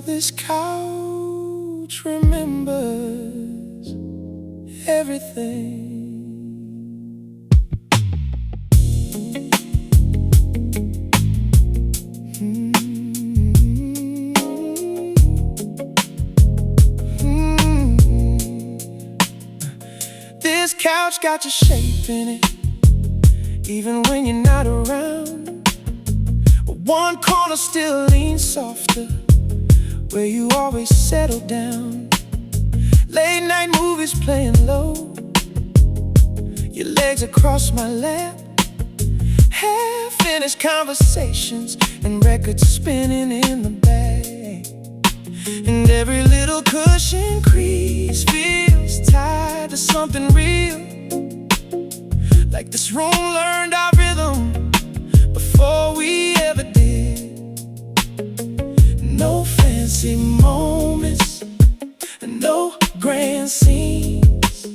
how this couch remembers everything. This couch got your shape in it, even when you're not around. One corner still leans softer, where you always settle down. Late night movies playing low, your legs across my lap. Half-finished conversations and records spinning in the back. And every little cushion crease feels tied to something real, like this room learned our rhythm before we ever did. No fancy moments, no grand scenes,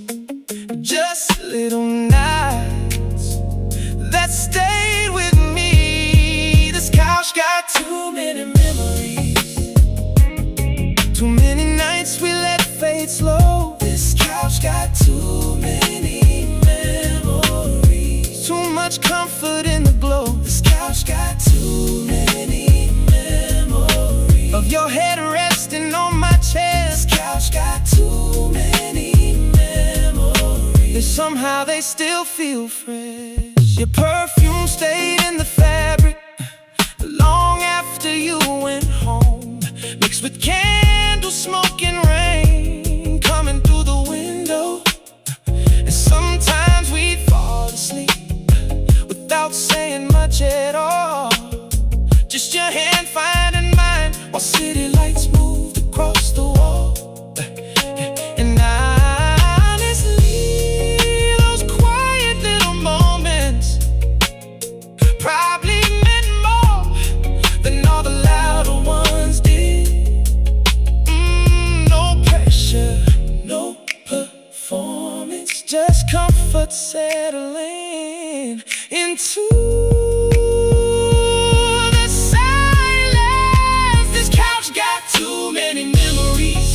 just little nights that stayed with me. This couch got too many memories, too many nights we let fade slow. This couch got too many memories, too much comfort in the glow. This couch got too many memories of your head resting on my chest. This couch got too many memories, somehow they still feel fresh. Your perfume stayed in the fabric long after you went home, mixed with candle smoke and rain coming through the window. And sometimes we'd fall asleep without saying much at all, just your hand finding mine while city lights moved across the wall. And honestly, those quiet little moments probably meant more than all the louder ones did. No pressure, no performance, just comfort settling into the silence. This couch got too many memories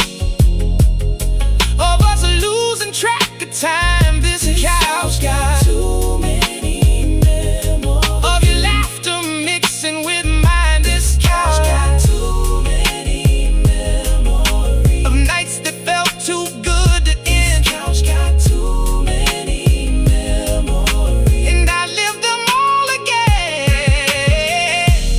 of us losing track of time. This couch got too many memories of your laughter mixing with mine. This couch got too many memories of nights that felt too good to end. This couch got too many memories, and I live them all again.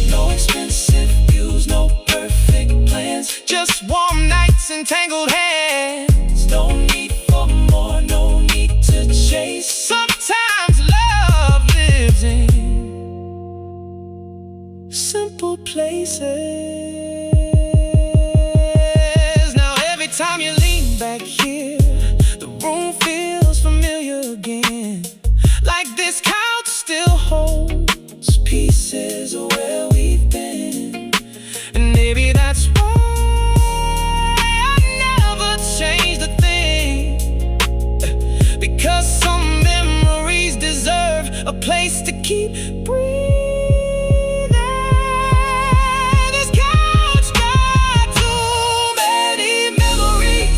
No expensive views, no perfect plans, just warm nights and tangled hands. No need for more, no need to chase. Sometimes love lives in simple places. Now every time you lean back here, the room feels familiar again, like this couch still holds pieces of where we've been. And maybe that's why I never changed a thing, because some memories deserve a place to keep breathing. This couch got too many memories,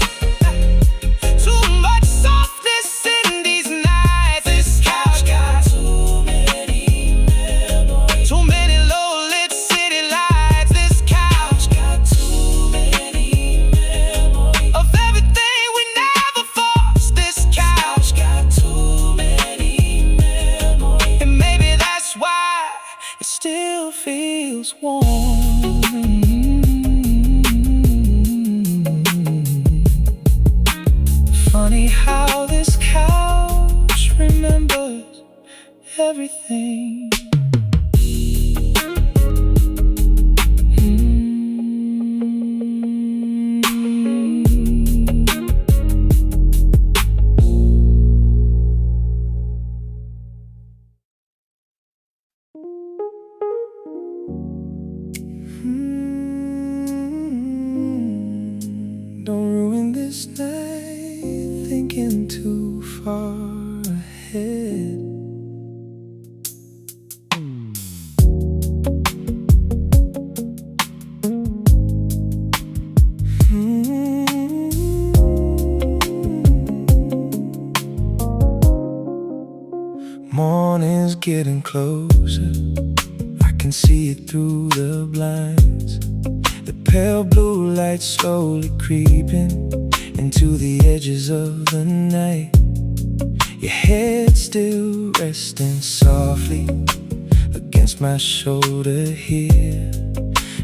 too much softness in these nights. This couch got too many memories, too many low-lit city lights. This couch got too many memories of everything we never forced. This couch got too many memories, and maybe that's why it still feels warm. Funny how this couch remembers everything. Don't ruin this night thinking too far ahead. getting closer. I can see it through the blinds. The pale blue light slowly creeping into the edges of the night. Your head still resting softly against my shoulder here.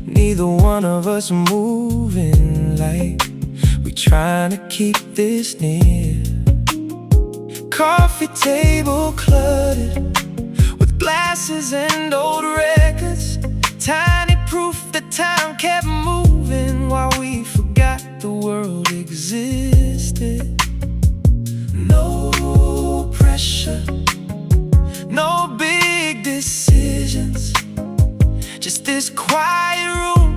Neither one of us moving like we trying to keep this near. Coffee table cluttered with glasses and old records. Tiny proof that time kept moving while we forgot the world existed. No pressure, no big decisions, just this quiet room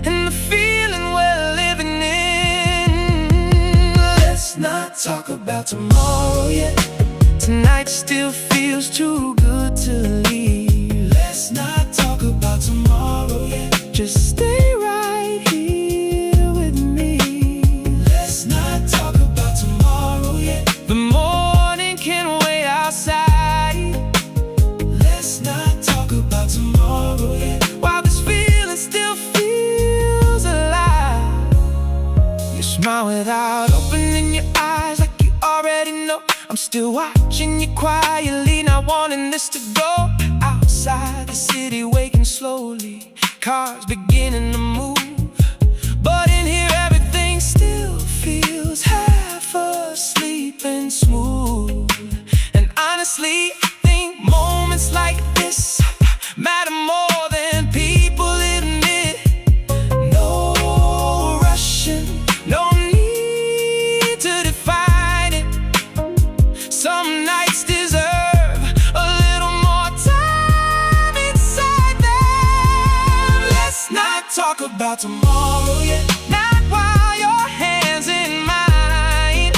and the feeling we're living in. Let's not talk about tomorrow yet. Tonight still feels too good to leave. Let's not talk about tomorrow yet. Just stay right here with me. Let's not talk about tomorrow yet. The morning can wait outside. Let's not talk about tomorrow yet. While this feeling still feels alive. You smile without opening your eyes, like you already know. I'm still watching you quietly, not wanting this to go. Outside the city, waking slowly, cars beginning to move. But in here everything still feels half asleep and smooth. And honestly, I think moments like this matter more than people admit. No rushing, no need to define it. Some nights deserve a little more time inside them. Let's not talk about tomorrow yet. Not while your hands in mine.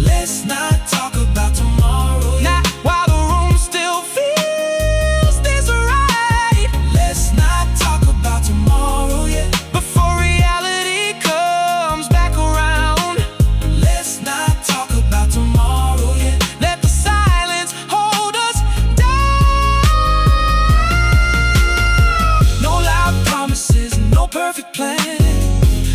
Let's not talk about tomorrow yet. Not while the room still feels this right. Let's not talk about tomorrow yet. Before reality comes back around. Let's not talk about tomorrow yet. Let the silence hold us down. No loud promises, no perfect plan.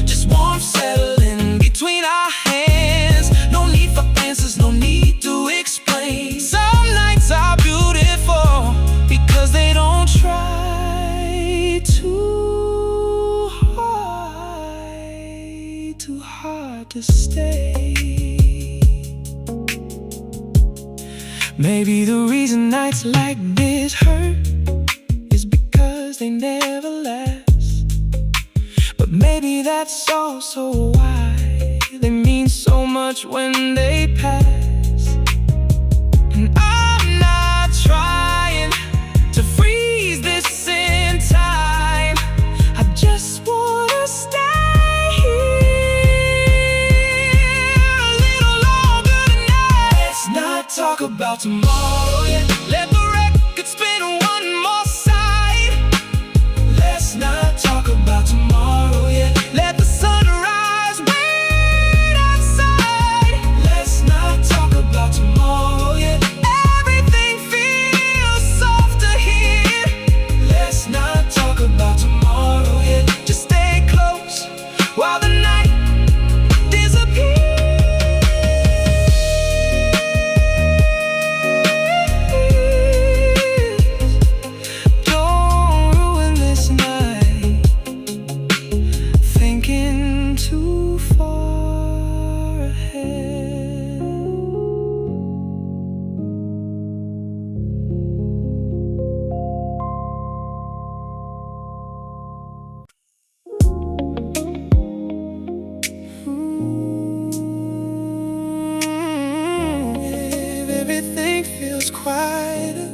Just warmth settling between our hands. No need for answers, no need to explain. Some nights are beautiful because they don't try too hard to stay. Maybe the reason nights like this hurt is because they never last. But maybe that's also why they mean so much when they pass. And I'm not trying to freeze this in time. I just wanna stay here a little longer tonight. Let's not talk about tomorrow yet. Let the record spin one more side. Let's not talk about tomorrow yet. Let the sunrise wait outside. Let's not talk about tomorrow yet. Everything feels softer here. Let's not talk about tomorrow yet. Just stay close while the night disappears. Don't ruin this night thinking too far ahead. If everything feels quieter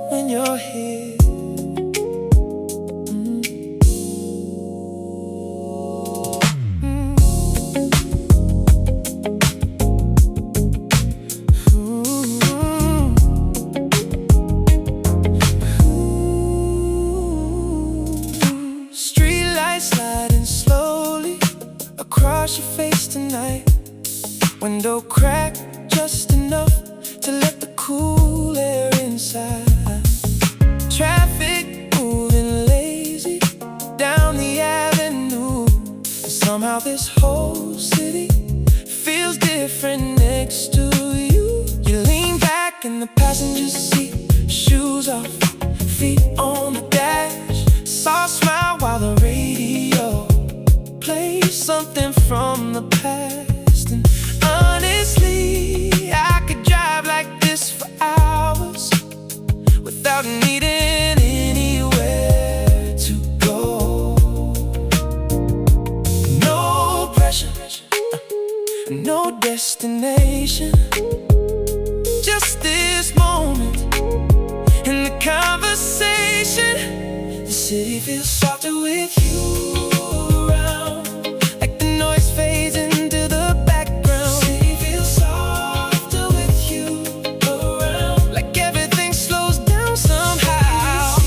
when you're here. Streetlights sliding slowly across your face tonight. Window crack just enough to let the cool air inside. Traffic moving lazy down the avenue. Somehow this whole city feels different next to you. You lean back in the passenger seat, shoes off, feet on the dash. Soft smile while the radio plays something from the past. And honestly, I could drive like this for hours without needing anywhere to go. No pressure, no destination, just this moment in the conversation. The city feels softer with you around, like the noise fades into the background. The city feels softer with you around, like everything slows down somehow.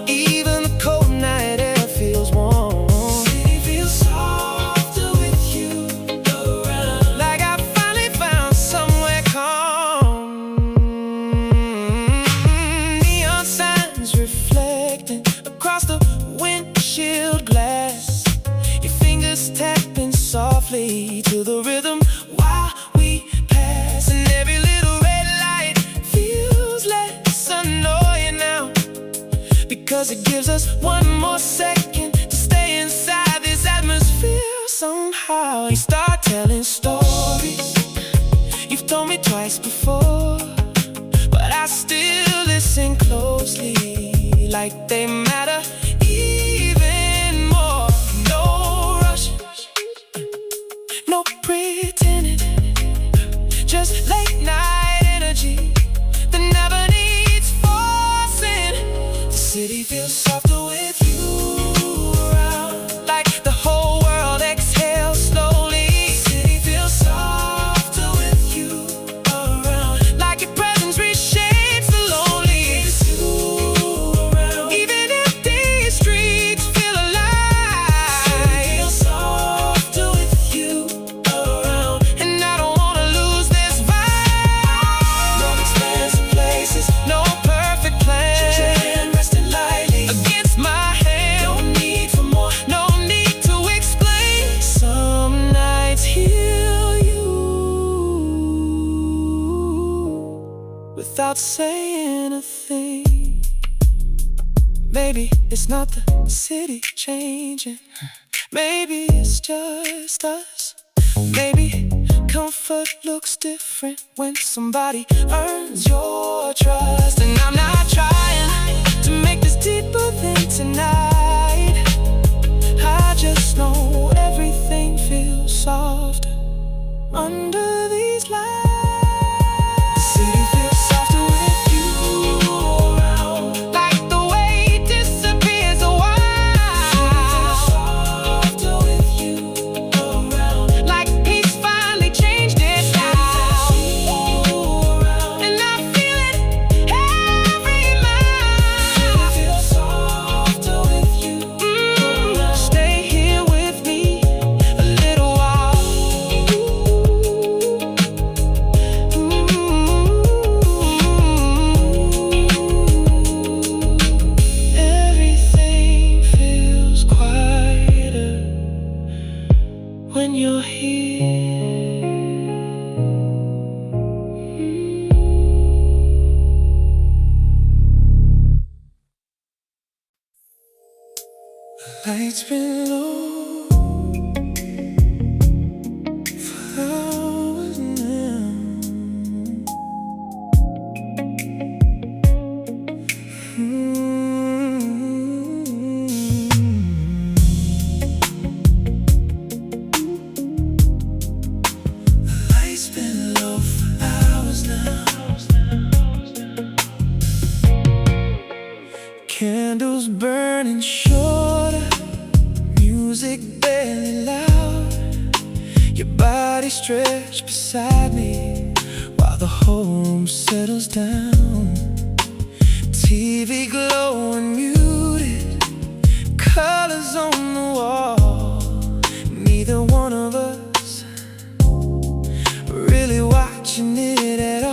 Even the cold night air feels warm. The city feels softer with you around, like I finally found somewhere calm. Neon signs reflecting across the windshield glass. Your fingers tapping softly to the rhythm while we pass. And every little red light feels less annoying now, because it gives us one more second to stay inside this atmosphere somehow. You start telling stories you've told me twice before, but I still listen closely, like they matter even more. No rush, no pretending, just late night energy that never needs forcing. The city feels softer with you around, like the whole world exhales slowly. The city feels softer with you around, like your presence reshapes the lonely. Even empty streets feel alive. The city feels softer with you around, and I don't wanna lose this vibe. No expensive places, no perfect plans. Just your hand resting lightly against my hand. No need for more, no need to explain. Some nights heal you without saying a thing. Maybe it's not the city changing, maybe it's just us. Maybe comfort looks different when somebody earns your trust. And I'm not trying to make this deeper than tonight. I just know everything feels softer under these lights. The city feels softer with you around, like the weight disappears a while. Softer with you around, like he's finally changed it now. And I feel it every mile. Feels softer with you around. Stay here with me a little while. Everything feels quieter when you're here. The lights been low for hours now. The lights been low for hours now. Candles burning shorter, music barely loud. Your body stretched beside me while the whole room settles down. TV glowing muted, colors on the wall. Neither one of us really watching it at all.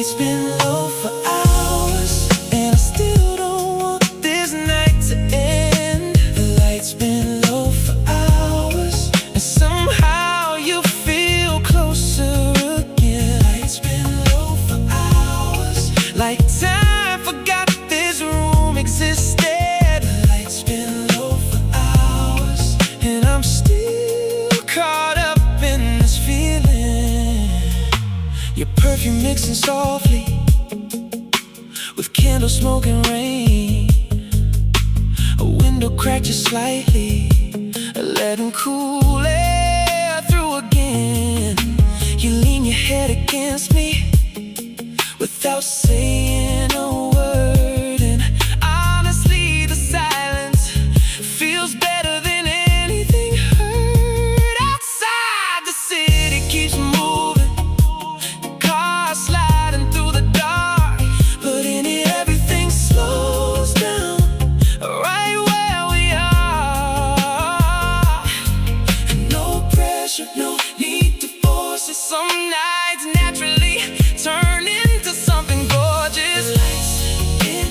light's been low for hours, and I still don't want this night to end. The light's been low for hours, and somehow you feel closer again. Light's been low for hours, like time forgot this room existed. The light's been low for hours, and I'm still caught up in this feeling. Your perfume mixing softly with candle smoke and rain. A window cracked just slightly, letting cool air through again. You lean your head against me without saying a word, and honestly the silence feels better than anything heard. Outside the city keeps moving, cars sliding through the dark, but in it everything slows down right where we are. And no pressure, no need to force it. Some nights naturally turn into something gorgeous. The lights been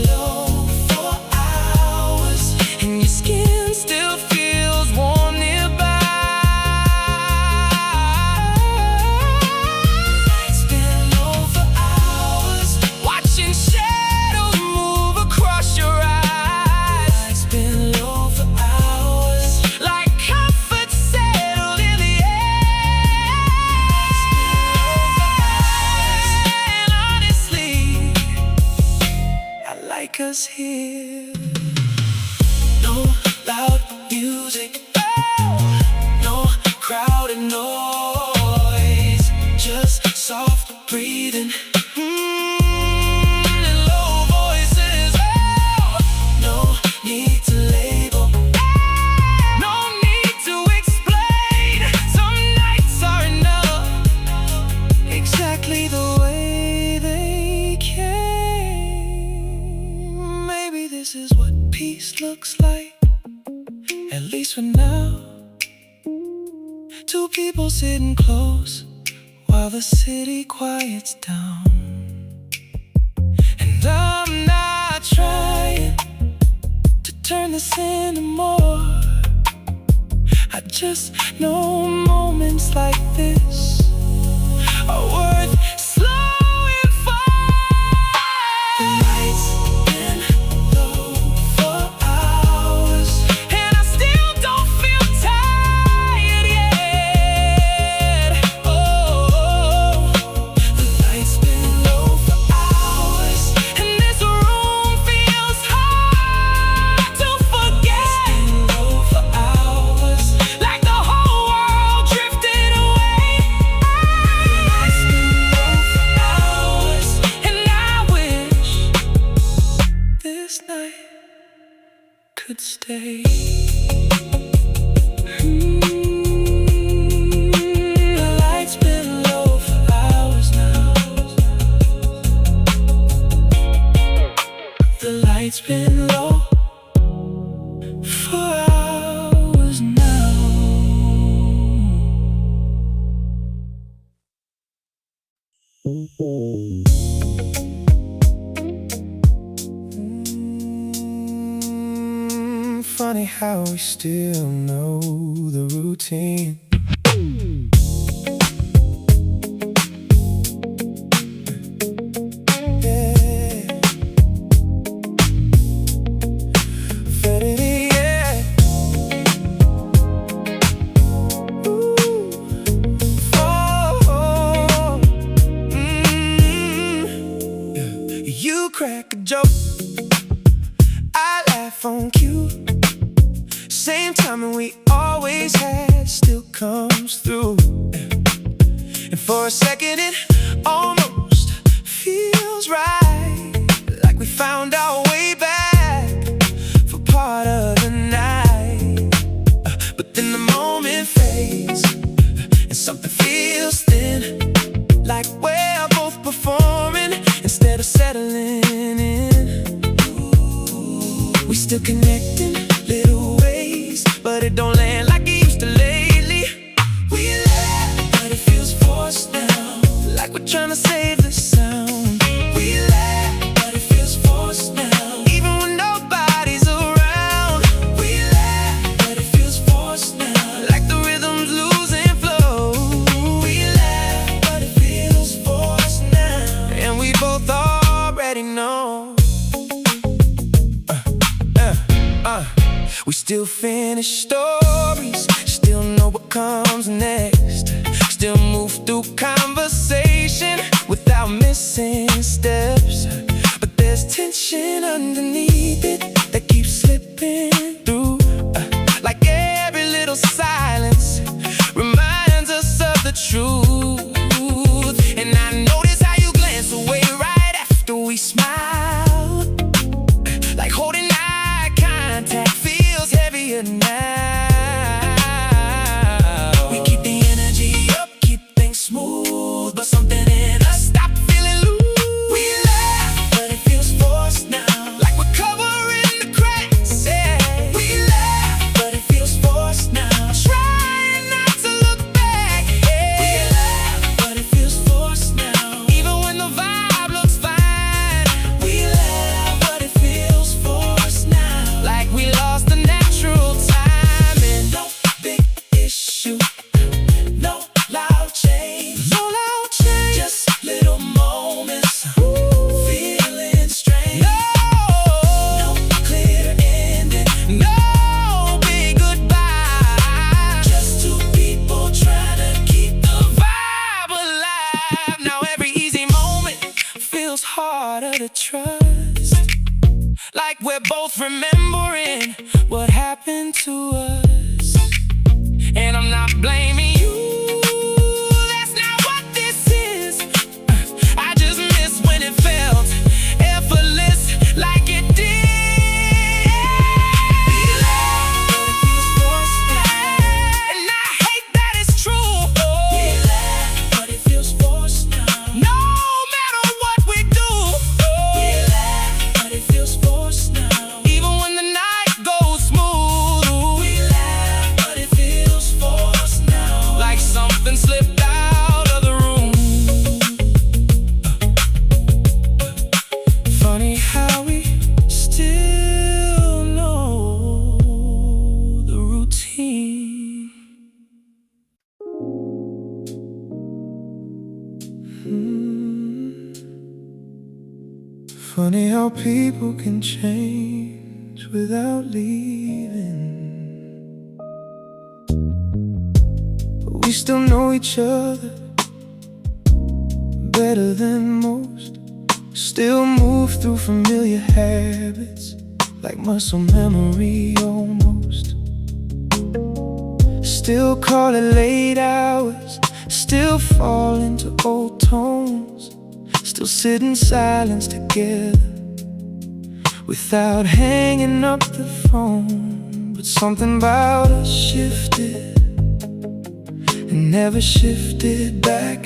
low for hours, and your skin still feels warm nearby. Lights been low for hours, watching shadows move across your eyes. Lights been low for hours, like comfort settled in the air. And honestly, I like us here. No loud music, no crowded noise, just soft breathing, and low voices. No need to label, no need to explain. Some nights are enough, exactly the way they came. Maybe this is what peace looks like, at least for now. Two people sitting close while the city quiets down. And I'm not trying to turn this into more. I just know moments like this are worth slowing for. The lights been low for hours, and I still don't feel tired yet. Oh, the lights been low for hours, and this room feels hard to forget. It's been low for hours, like the whole world drifted away. It's been low for hours, and I wish this night could stay. The light's been low for hours now. The light's been low for hours now. Funny how we still know the routine. Yeah. Vanity, yeah. Ooh. Oh, yeah. You crack a joke, I laugh on cue. Same timing we always had still comes through. And for a second it almost feels right, like we found our way back for part of the night. But then the moment fades, and something feels thin, like we're both performing instead of settling in. We still connecting little ways, but it don't land like it used to lately. We laugh, but it feels forced now, like we're trying to save the sound. Still finish stories, still know what comes next. Still move through conversation without missing steps. But there's tension underneath it that keeps slipping through. Like every little silence reminds us of the truth. And I notice how you glance away right after we smile. Like holding eye contact feels heavier now. We keep the energy up, keep things smooth, but something in us stop feeling loose. We laugh, but it feels forced now. Like we're covering the cracks, yeah. We laugh, but it feels forced now. Trying not to look back, yeah. We laugh, but it feels forced now. Even when the vibe looks fine. We laugh, but it feels forced now. Like we lost the natural timing. No big issue, no loud change. No loud change, just little moments. Feeling strange. No clear ending. No big goodbye. Just two people trying to keep the vibe alive. Now every easy moment feels harder to trust. Like we're both remembering what happened to us. And I'm not blaming you, that's not what this is. I just miss when it felt effortless like it did. We laugh, but it feels forced now. And I hate that it's true. We laugh, but it feels forced now. No matter what we do. We laugh, but it feels forced now. Even when the night goes smooth. We laugh, but it feels forced now. Like something slipped out of the room. Funny how we still know the routine. Funny how people can change without leaving. But we still know each other better than most. Still move through familiar habits like muscle memory almost. Still call it late hours, still fall into old tones. Still sit in silence together without hanging up the phone. But something about us shifted and never shifted back.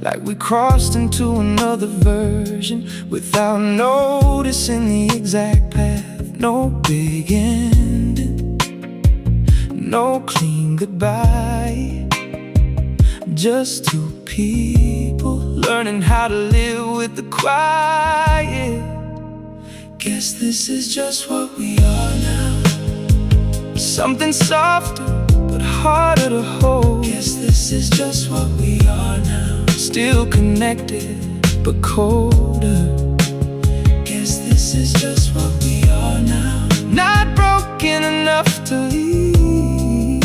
Like we crossed into another version without noticing the exact path. No big ending, no clean goodbye. Just two people learning how to live with the quiet. Guess this is just what we are now. Something softer but harder to hold. Guess this is just what we are now. Still connected but colder. Guess this is just what we are now. Not broken enough to leave.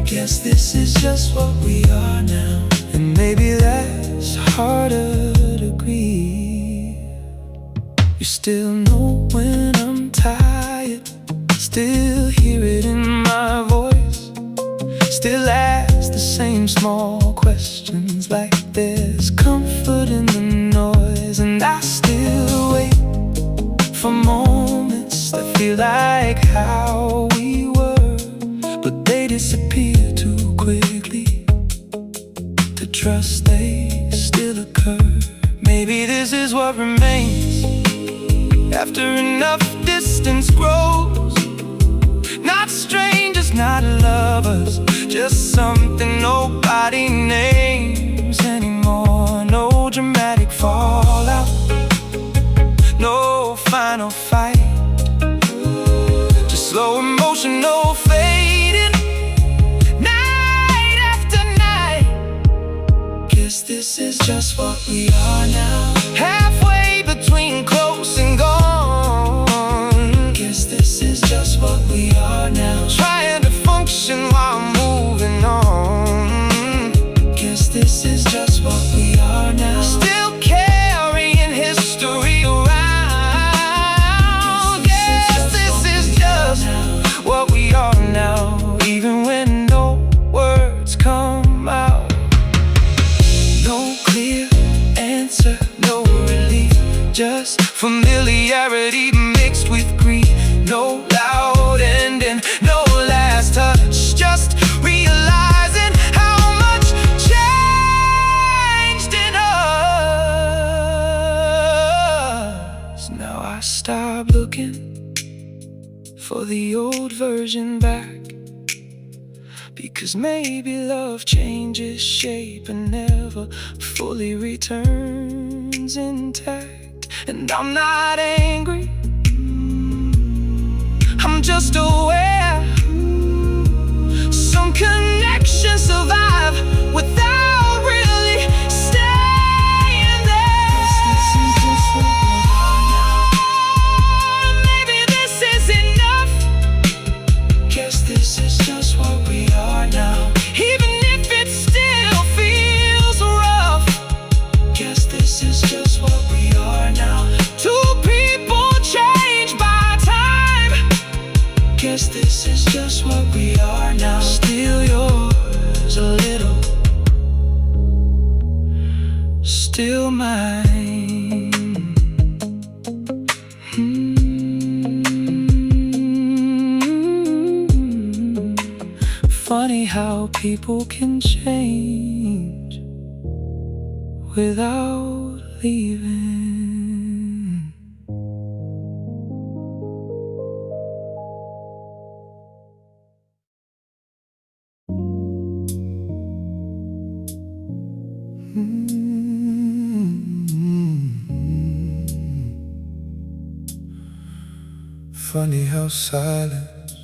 Guess this is just what we are now. And maybe that's harder to grieve. You still know when I'm tired, still hear it in my voice. Still ask the same small questions like there's comfort in the noise. And I still wait for moments that feel like how we were, but they disappear too quickly to trust they still occur. Maybe this is what remains after enough distance grows. Not strangers, not lovers, just something nobody names anymore. No dramatic fallout, no final fight, just slow emotional fading, night after night. Guess this is just what we are now. Halfway between close and gone. Guess this is just what what we are now. Trying to function while moving on. Guess this is just what we are now. Still carrying history around. Guess this is just what we are now. Even when no words come out. No clear answer, no relief, just familiarity mixed with grief. No loud ending, no last touch, just realizing how much changed in us. Now I stop looking for the old version back, because maybe love changes shape and never fully returns intact. And I'm not angry, I'm just aware some connections survive without really staying there. Maybe this is enough. Guess this is just what we are now. Even if it still feels rough. Guess this is just what we are now. Two people changed by time. Guess this is just what we are now. Still yours a little, still mine. Funny how people can change without leaving. Funny how silence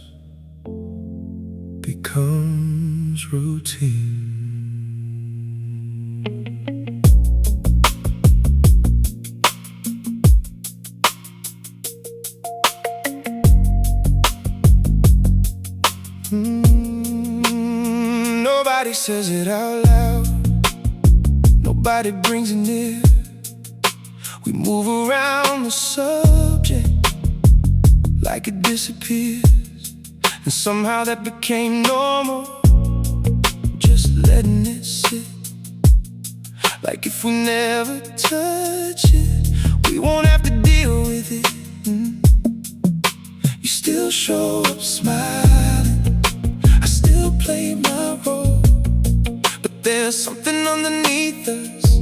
becomes routine. Nobody says it out loud, nobody brings it near. We move around the subject like it disappears, and somehow that became normal, just letting it sit. Like if we never touch it, we won't have to deal with it. You still show up smiling, I still play my role, but there's something underneath us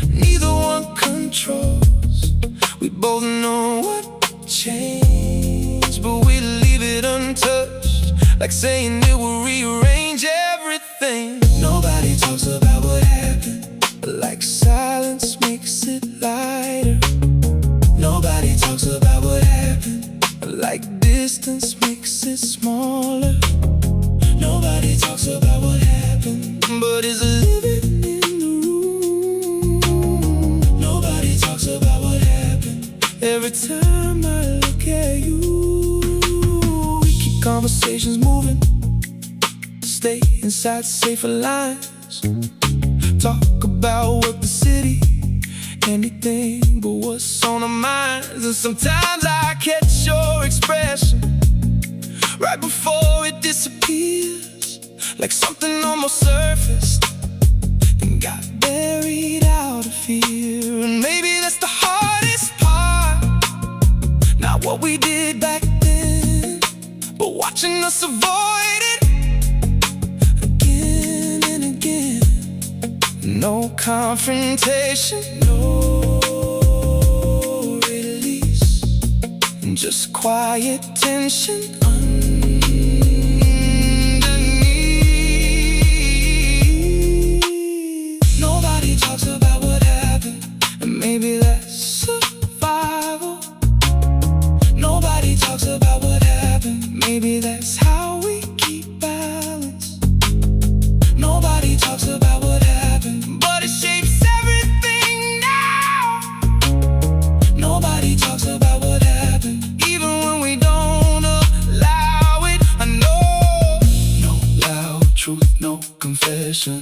neither one controls. We both know what changed, but we leave it untouched, like saying it will rearrange everything. Nobody talks about what happened, like silence makes it lighter. Nobody talks about what happened, like distance makes it smaller. Nobody talks about what happened, but is living in the room. Nobody talks about what happened. Every time I look at you, we keep conversations moving, stay inside safer lines, talk about work, the city, anything but what's on our minds. And sometimes I catch your expression right before it disappears, like something almost surfaced and got buried out of fear. And maybe that's the hardest part, not what we did back then, but watching us avoid it again and again. No confrontation, no release, just quiet tension underneath. Nobody talks about what happened, and maybe that's survival. Nobody talks about what happened, maybe that's how we keep balance. Nobody talks about what happened, but it shapes everything now. Nobody talks about what happened, even when we don't truth, no confession.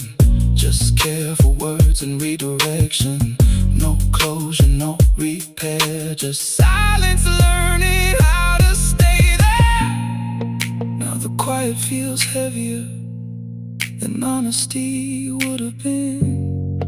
Just careful words and redirection. No closure, no repair. Just silence, learning how to stay there. Now the quiet feels heavier than honesty would have been.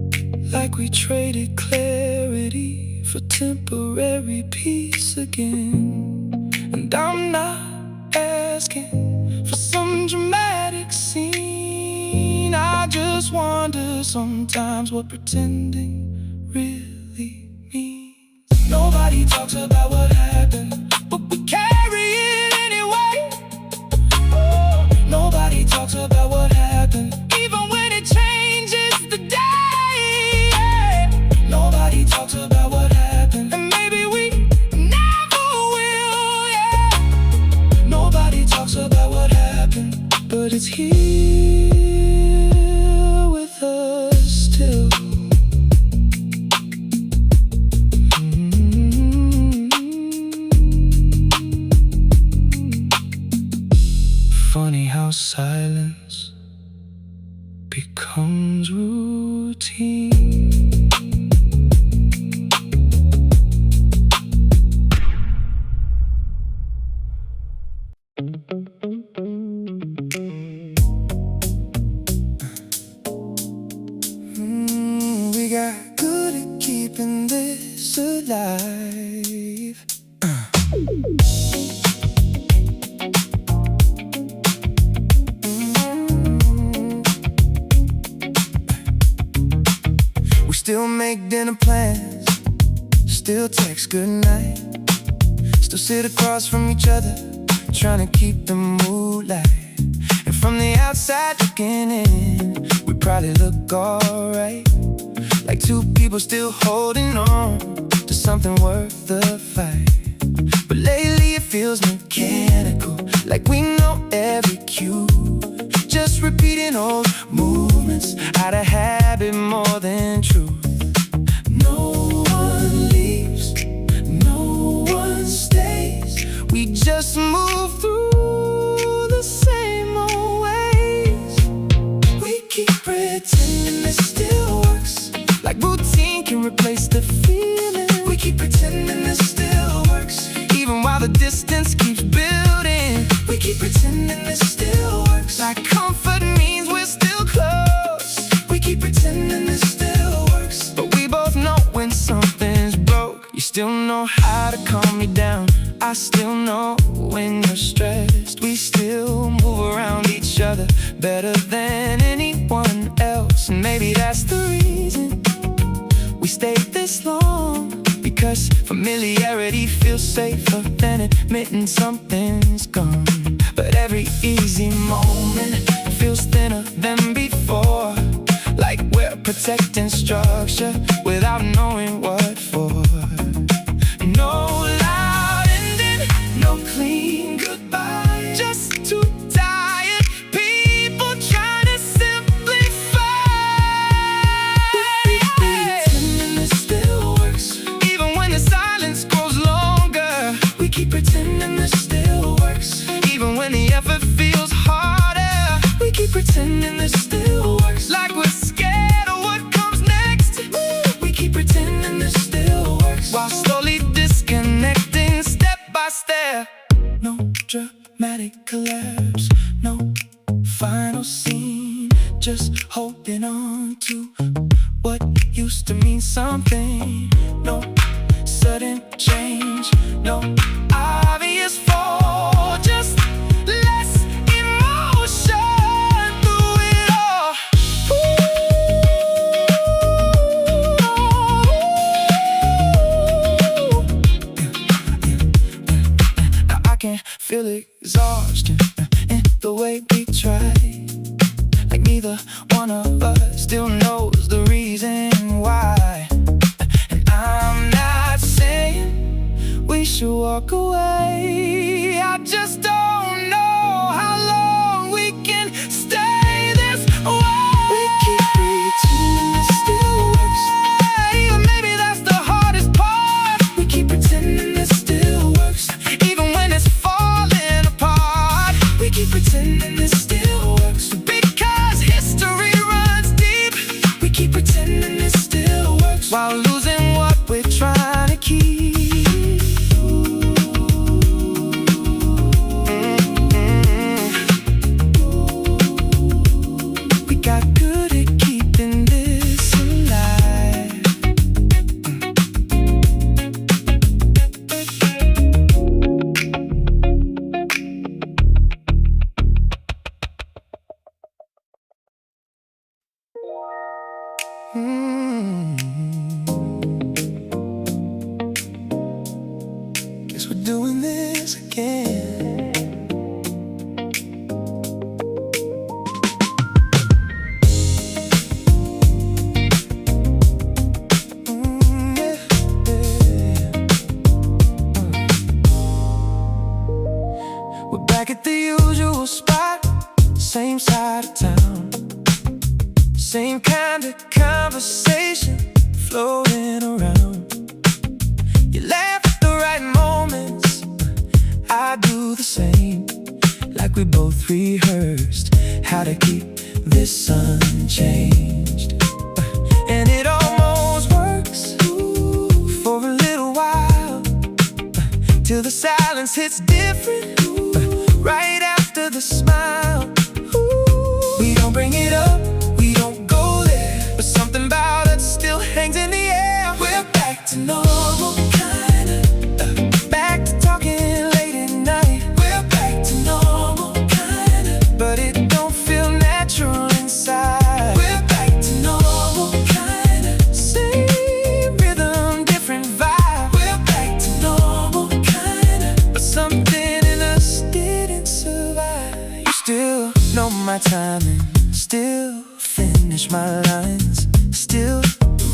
Like we traded clarity for temporary peace again. And I'm not asking for some dramatic scene. I just wonder sometimes what pretending really means. Nobody talks about what happened, but we carry it anyway. Nobody talks about what happened, even when it changes the day. Nobody talks about what happened, and maybe we never will, yeah. Nobody talks about what happened, but it's here with us still. Funny how silence becomes routine. We got good at keeping this alive. We still make dinner plans, still text goodnight, still sit across from each other, trying to keep the mood light. And from the outside looking in, we probably look alright, like two people still holding on to something worth the fight. But lately it feels mechanical, like we know every cue, just repeating old movements out of habit more than truth. No one leaves, no one stays. We just move through the same old ways. We keep pretending this still works, like routine can replace the feeling. We keep pretending this still works, even while the distance keeps building. We keep pretending this still works, like comfort means we're still close. We keep pretending this still works, but we both know when something's broke. You still know how to calm me down, I still know when you're stressed. We still move around each other better than anyone else. And maybe that's the reason we stayed this long, because familiarity feels safer than admitting something's gone. But every easy moment feels thinner than before, like we're protecting structure without knowing what for. No loud ending, no clean goodbye, just two tired people trying to simplify. We keep pretending this still works, even when the silence grows longer. We keep pretending this still works, even when the effort feels harder. We keep pretending this still works, like we're scared of what comes next. We keep pretending this still works, while slowly disconnecting step by step. No dramatic collapse, no final scene, just holding on to what used to mean something. No sudden change, no obvious fall, just less emotion through it all. Now I can feel exhaustion in the way we try, like neither one of us still knows the reason why. And I'm not saying we should walk away, I just don't know how long we can stay this way. We keep pretending this still works, even maybe that's the hardest part. We keep pretending this still works, even when it's falling apart. We keep pretending this still works, because Guess we're doing this again. We're back at the usual spot, same side of town, same kind of conversation floating around. You laugh at the right moments, I do the same, like we both rehearsed how to keep this unchanged. And it almost works for a little while, till the silence hits different right after the smile. We don't bring it up, we don't go there, but something about it still hangs in the air. We're back to normal, kinda, back to talking late at night. We're back to normal, kinda, but it don't feel natural inside. We're back to normal, kinda, same rhythm, different vibe. We're back to normal, kinda, but something in us didn't survive. You still know my timing, still finish my lines, still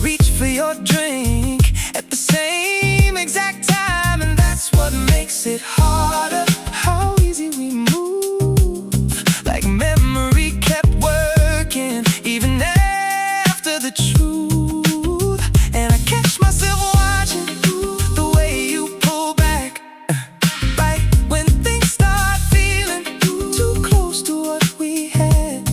reach for your drink at the same exact time. And that's what makes it harder, how easy we move, like memory kept working even after the truth. And I catch myself watching the way you pull back, right when things start feeling too close to what we had.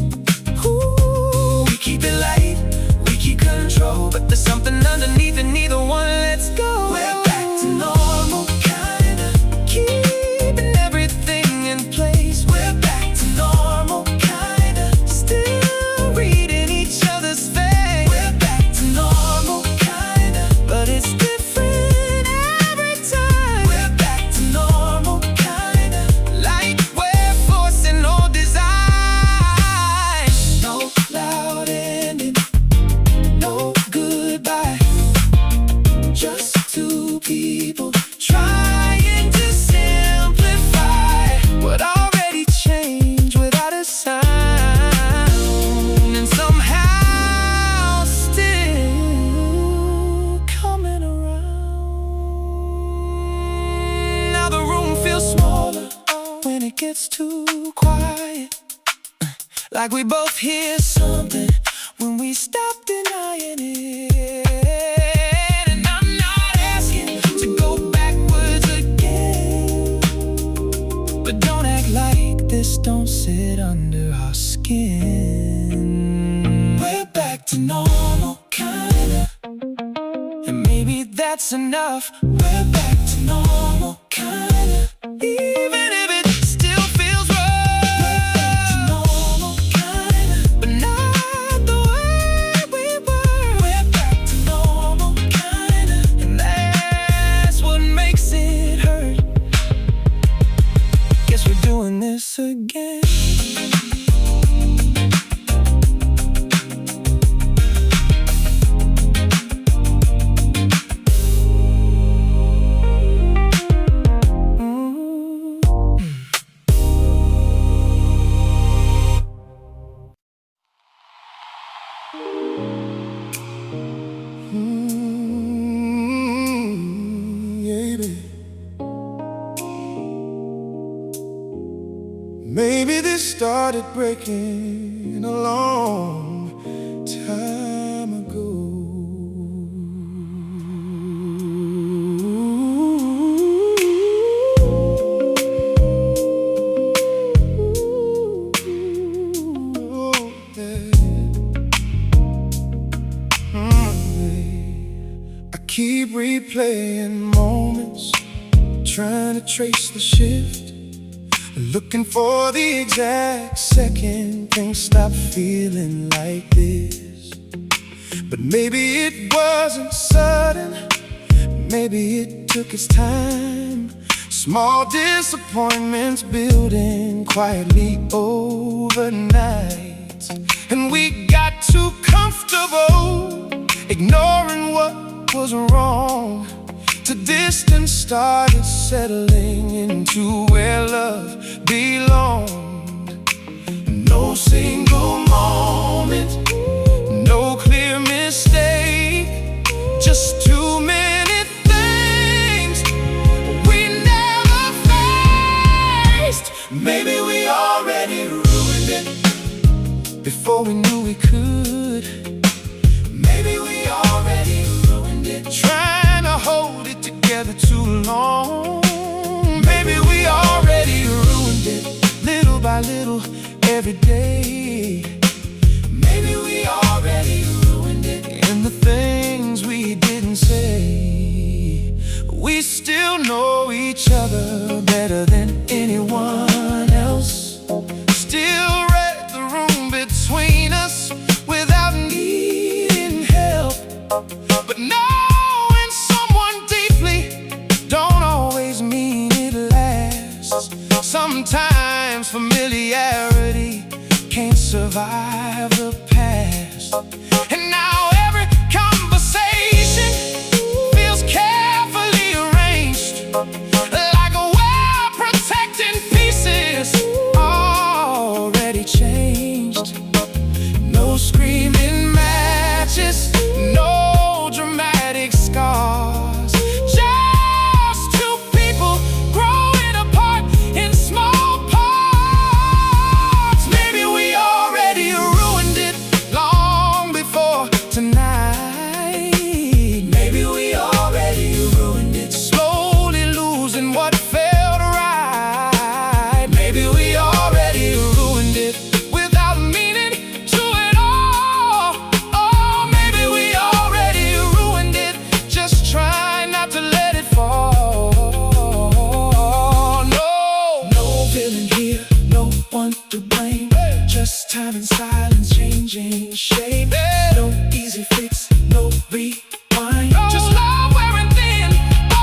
We keep it light, we keep control, but there's something underneath and neither one lets go. We're back to normal, kinda, keeping everything in place. We're back to normal, kinda, still reading each other's face. We're back to normal, kinda, but it's different every time. We're back to normal, kinda, like we're forcing no design. No loud ending, no goodbye, just two people trying to simplify what already changed without a sound. And somehow still coming around. Now the room feels smaller when it gets too quiet, like we both hear something when we stop denying it. And I'm not asking to go backwards again, but don't act like this don't sit under our skin. We're back to normal, kinda, and maybe that's enough. We're back to normal, kinda, even if it still feels rough. We're back to normal, kinda, but not the way we were. We're back to normal, kinda, and that's what makes it hurt. Guess we're doing this again. Yeah, baby. Maybe this started breaking a long time ago. I keep replaying moments, trying to trace the shift, looking for the exact second things stop feeling like this. But maybe it wasn't sudden, maybe it took its time. Small disappointments building quietly overnight, and we got too comfortable ignoring what was wrong. To distance started settling into where love belonged. No single moment, no clear mistake, just too many things we never faced. Maybe we already ruined it before we knew we could. Maybe we already ruined it, trying to hold it together too long. Maybe we already ruined it, little by little, every day. Maybe we already ruined it in the things we didn't say. We still know each other better than anyone else. Still read the room between us without needing help. But knowing someone deeply don't always mean it lasts. Sometimes familiarity can't survive the past. And now every conversation feels carefully arranged, like well-protected pieces already changed. No screaming matches, no dramatic scars, just two people growing apart in small parts. Maybe we already ruined it long before tonight. Maybe we already ruined it, slowly losing what felt right. Maybe we already ruined it without meaning to at all. Oh, maybe we already ruined it, just try not to let it fall. No, no villain here, no one to blame, just time and silence changing shape. No easy fix, no rewind, just love wearing thin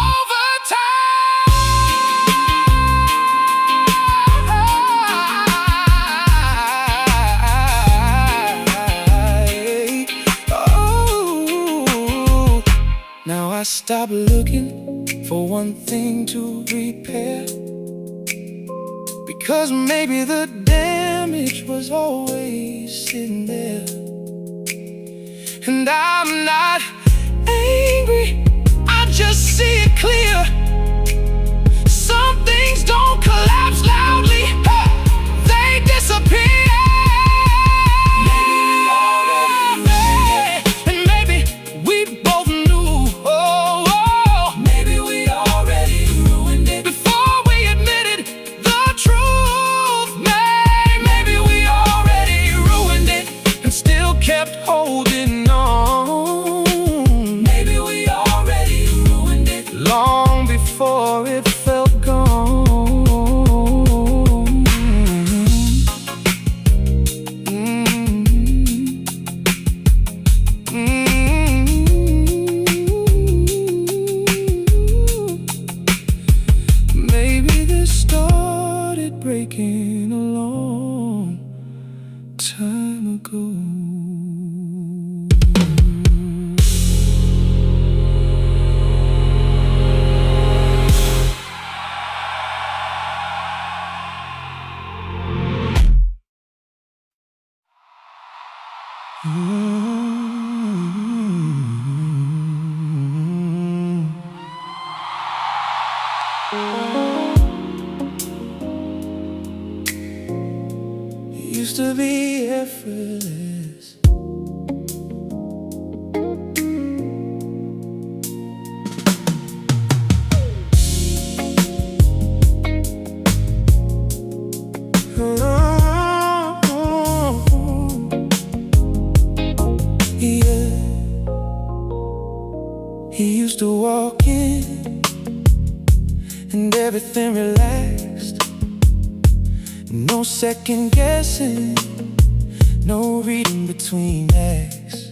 over time. Oh, now I stop looking for one thing to repair, because maybe the damage was always sitting there. And I'm not angry, I just see it clear. Some things don't collapse loudly, they disappear. Maybe we already and maybe we both knew. Oh, maybe we already ruined it before we admitted the truth. Maybe we already ruined it and still kept holding on. Maybe we already ruined it long before it felt gone. Maybe this started breaking a long time ago. Used to be effortless, yeah. He used to walk in and everything relaxed. No second guessing, no reading between acts.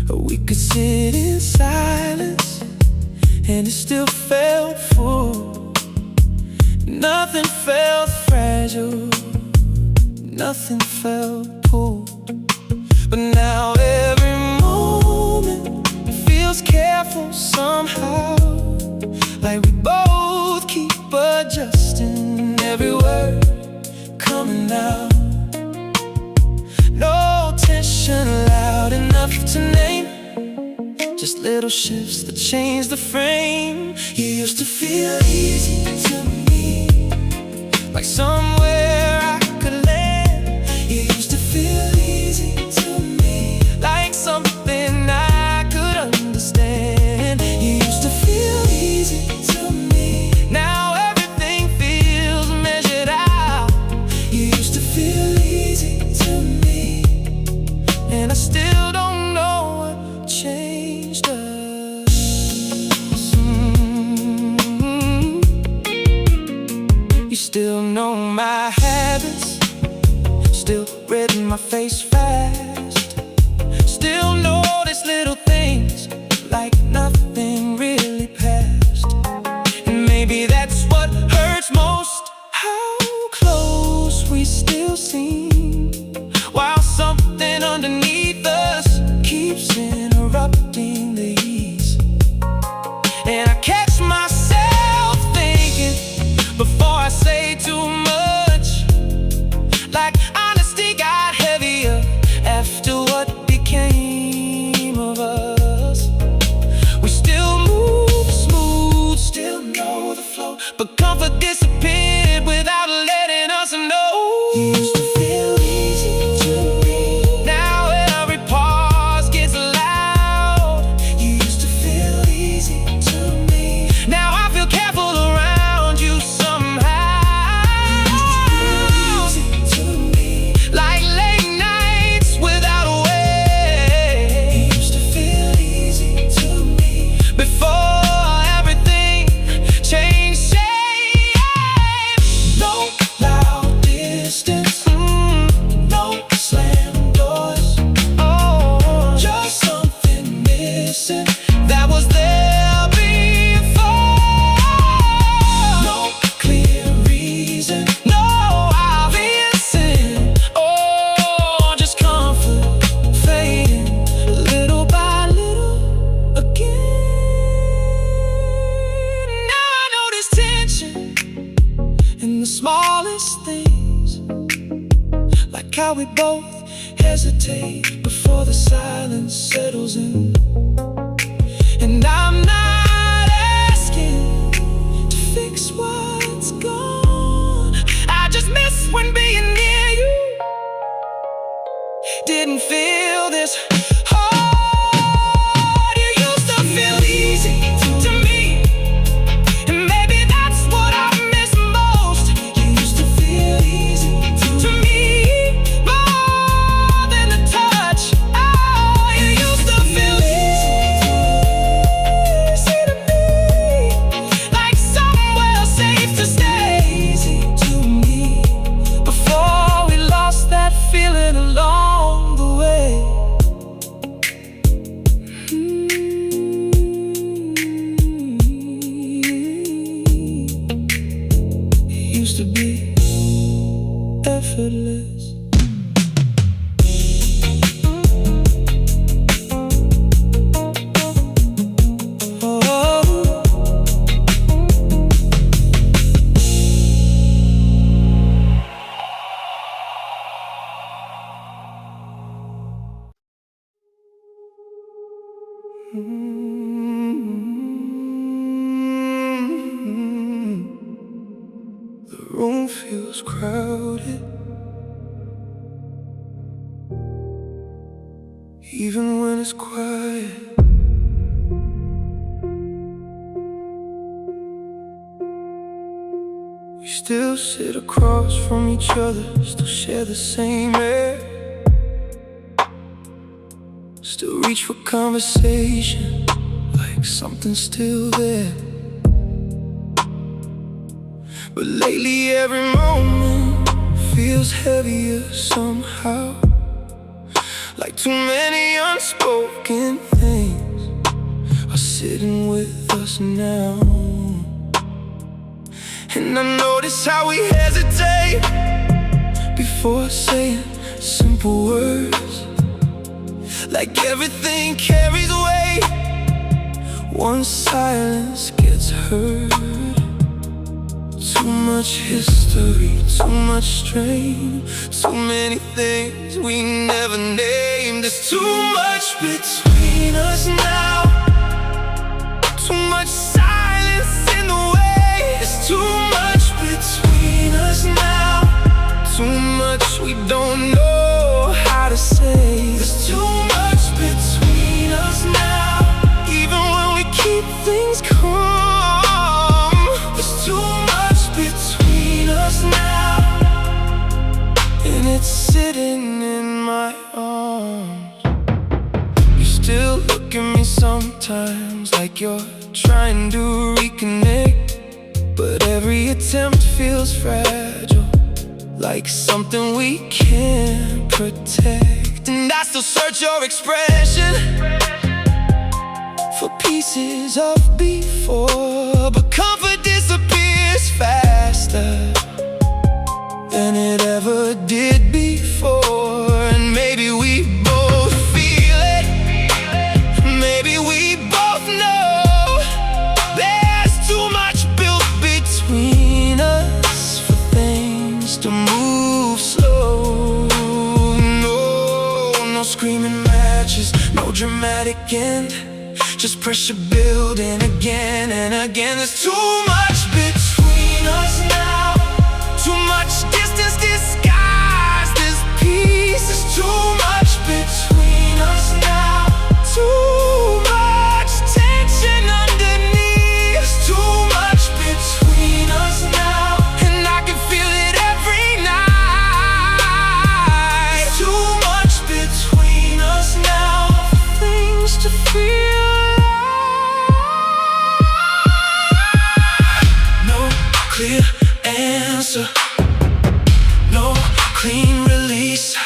We could sit in silence and it still felt full. Nothing felt fragile, nothing felt pulled. But now every moment enough to name, just little shifts that change the frame. You used to feel easy to me, like somewhere I could land. You used to feel easy to me, like something I could understand. You used to feel easy to me, now everything feels measured out. You used to feel easy to me, and I still don't know what changed us. You still know my habits, still read my face fast, still notice little things like nothing really passed. And maybe that's what hurts most, how close we still seem, while something underneath us keeps interrupting the ease. And I catch myself thinking before I say too much, like honesty got heavier after what became of us. We still move smooth, still know the flow, but comfort disappeared without letting us know. You used to feel easy to me, now every pause gets loud. You used to feel easy to me, now I feel careful around you somehow. You used to feel easy to me, like late nights without a way. You used to feel easy to me, before everything changed shape. No loud distance, no slam doors, oh, just something missing that was there before. No clear reason, no obvious sin, oh, just comfort fading little by little again. Now I notice tension in the smallest things, like how we both hesitate before the silence settles in. And I'm not asking to fix what's gone, I just miss when being near you didn't feel this hard. You used to feel easy to me, and maybe that's what I miss most. You used to feel easy to me, more than the touch. Oh, you used to feel easy to me, like somewhere safe to stay. Easy to me, before we lost that feeling along the way. It used to be effortless. Oh, the room feels crowded, even when it's quiet. We still sit across from each other, still share the same air, still reach for conversation, like something's still there. But lately every moment feels heavier somehow, like too many unspoken things are sitting with us now. And I notice how we hesitate before saying simple words, like everything carries weight once silence gets heard. Too much history, too much strain, too many things we never named. There's too much between us now, too much silence in the way. There's too much between us now, too much we don't know how to say. There's too much between us now, even when we keep things calm. There's too much between us now, and it's sitting in my arms. You still look at me sometimes like you're trying to reconnect, but every attempt feels fragile, like something we can't protect. And I still search your expression for pieces of before, but comfort disappears faster than it ever did before. And maybe we both feel it, maybe we both know there's too much built between us for things to move slow. No screaming matches, no dramatic end, just pressure building again and again. There's too much between us now, too much distance disguised as peace. There's too much between us now, too much tension underneath. There's too much between us now, and I can feel it every night. There's too much between us now, things to feel. Clear answer, no clean release,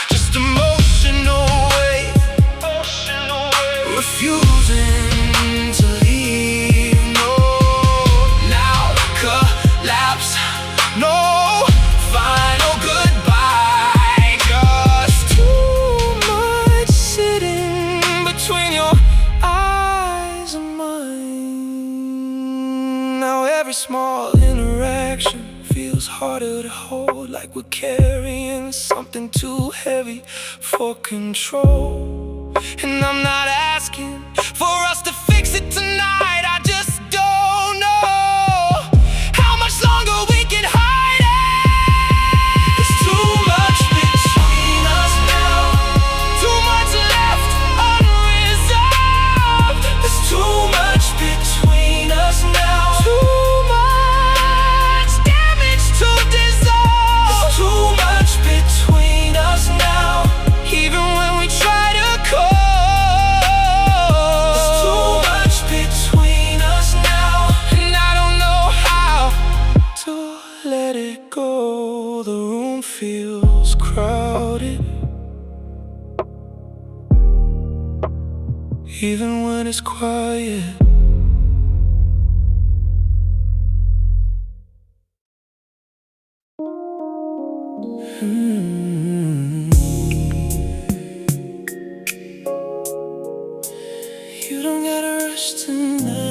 just emotional weight, refusing to leave. No, now collapse, no final goodbye, just too much sitting between your eyes and mine. Now every small interaction feels harder to hold, like we're carrying something too heavy for control. And I'm not asking for us to fix it tonight, I just don't know how much longer we can hide it. There's too much between us now, too much left unresolved. There's too much between us now, too much damage to dissolve. There's too much between us now, even when we try to call. There's too much between us now, and I don't know how to let it go. The room feels crowded, even when it's quiet. You don't gotta rush tonight.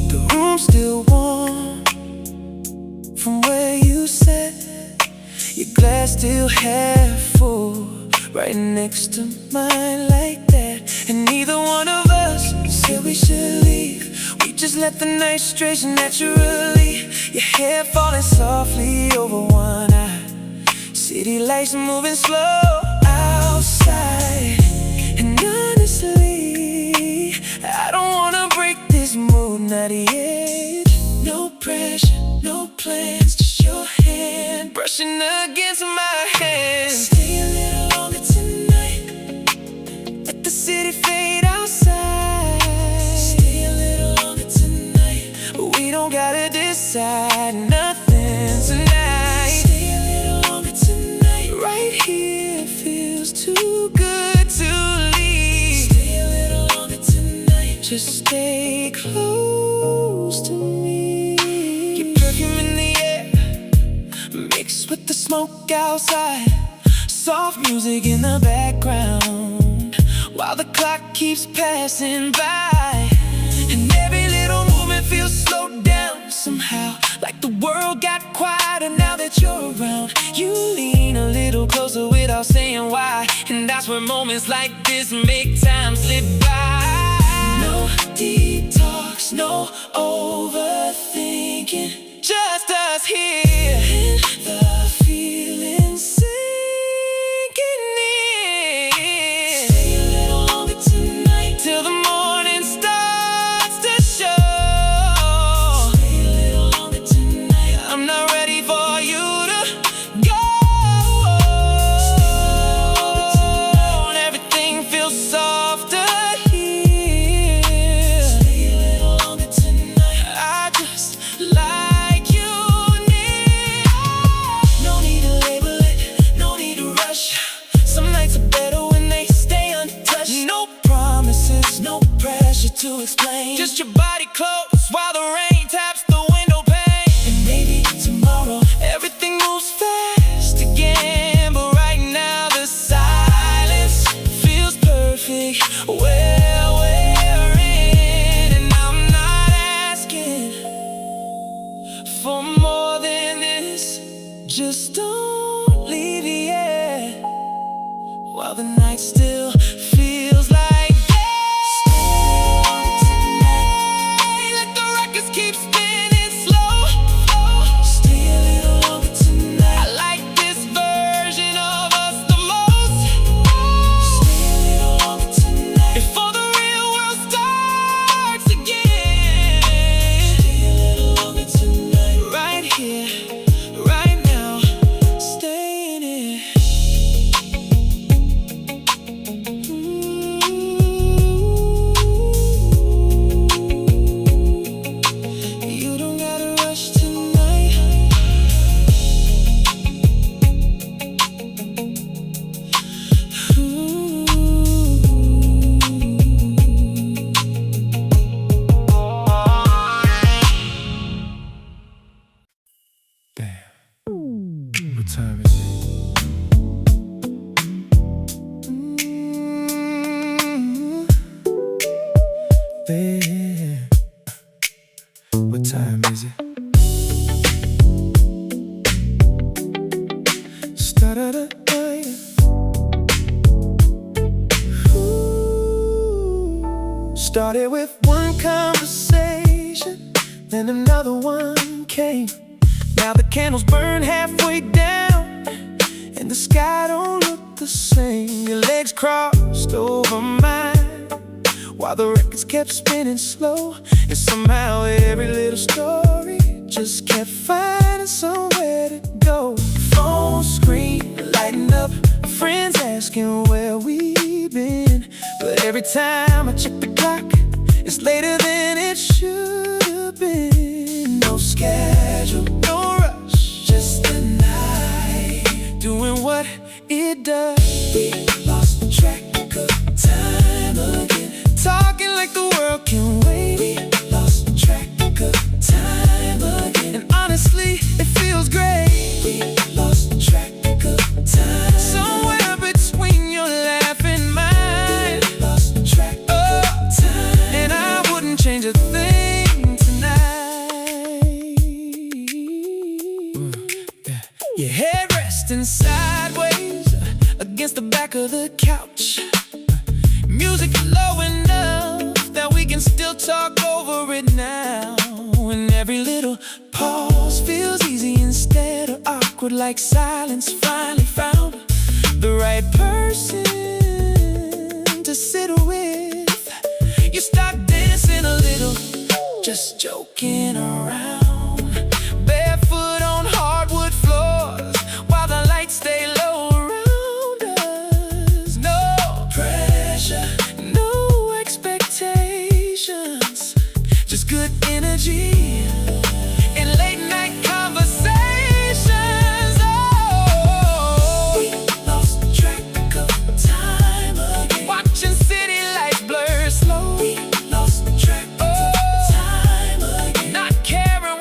The room's still warm from where you sat, your glass still half full, right next to mine like that. And neither one of us said we should leave, we just let the night stretch naturally. Your hair falling softly over one eye, city lights moving slow outside. And honestly, I don't wanna break this mood, not yet. No pressure, no plans, just your hand brushing against my hand. Stay a little longer tonight, let the city fade outside. Stay a little longer tonight, we don't gotta decide nothing tonight. Stay a little longer tonight, right here feels too good to leave. Stay a little longer tonight, just stay close. smoke outside, soft music in the background, while the clock keeps passing by. And every little movement feels slowed down somehow, like the world got quieter now that you're around. You lean a little closer without saying why, and that's where moments like this make time slip by. No deep talks, no overthinking, just us here, and the feeling sinking in. Stay a little longer tonight, till the morning starts to show. Stay a little longer tonight, I'm not ready for you to go. And everything feels softer here. Stay a little longer tonight, I just like you near. No need to label it, no need to rush. Some nights are better when they stay untouched. No promises, no pressure to explain, just your body close while the rain taps the window pane. And maybe tomorrow everything moves fast again, but right now the silence feels perfect where we're in. And I'm not asking for more than this, just don't leave yet, while the night still feels like day. Let the records keep spinning slow. Stay a little longer tonight, I like this version of us the most. Stay a little longer tonight, before the real world starts again. Stay a little longer tonight, right here, right now, stay in it. You don't gotta rush tonight. Damn. What time is it? Yeah. What time is it? Started with one conversation, then another one came. Now the candles burn halfway down, and the sky don't look the same. Your legs crossed over mine, while the records kept spinning slow. And somehow every little story just kept finding somewhere to go. Phone screen lighting up, friends asking where we've been. But every time I check the clock, it's later than it should have been. No schedule, no rush, just the night doing what it does. We lost track of time again, talking like the world can wait. We lost track of time again, and honestly, it feels great. We lost track of time, somewhere between your laugh and mine. We lost track of time, and I wouldn't change a thing tonight. Your head resting sideways against the back of the couch. Music low enough that we can still talk over it now. And every little pause feels easy instead of awkward, like silence finally found the right person to sit with. You stop dancing a little, just joking around, barefoot on hardwood floors, while the lights stay low around us. No pressure, no expectations, just good energy and late night conversations. Oh, we lost track of time again, watching city lights blur slow. We lost track of time again, not caring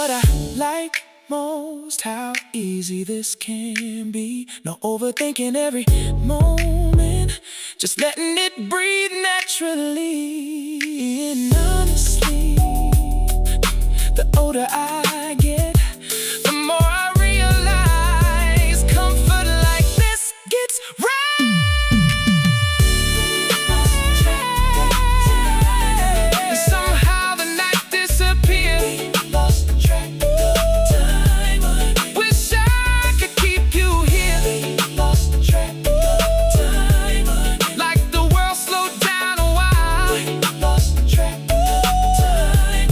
what I like most, how easy this can be. No overthinking every moment, just letting it breathe naturally. And honestly, the older I get, the more I realize comfort like this gets right. And somehow the night disappeared. We lost the track of time. Wish I could keep you here. We lost the track of time. Like the world slowed down a while. We lost the track of time.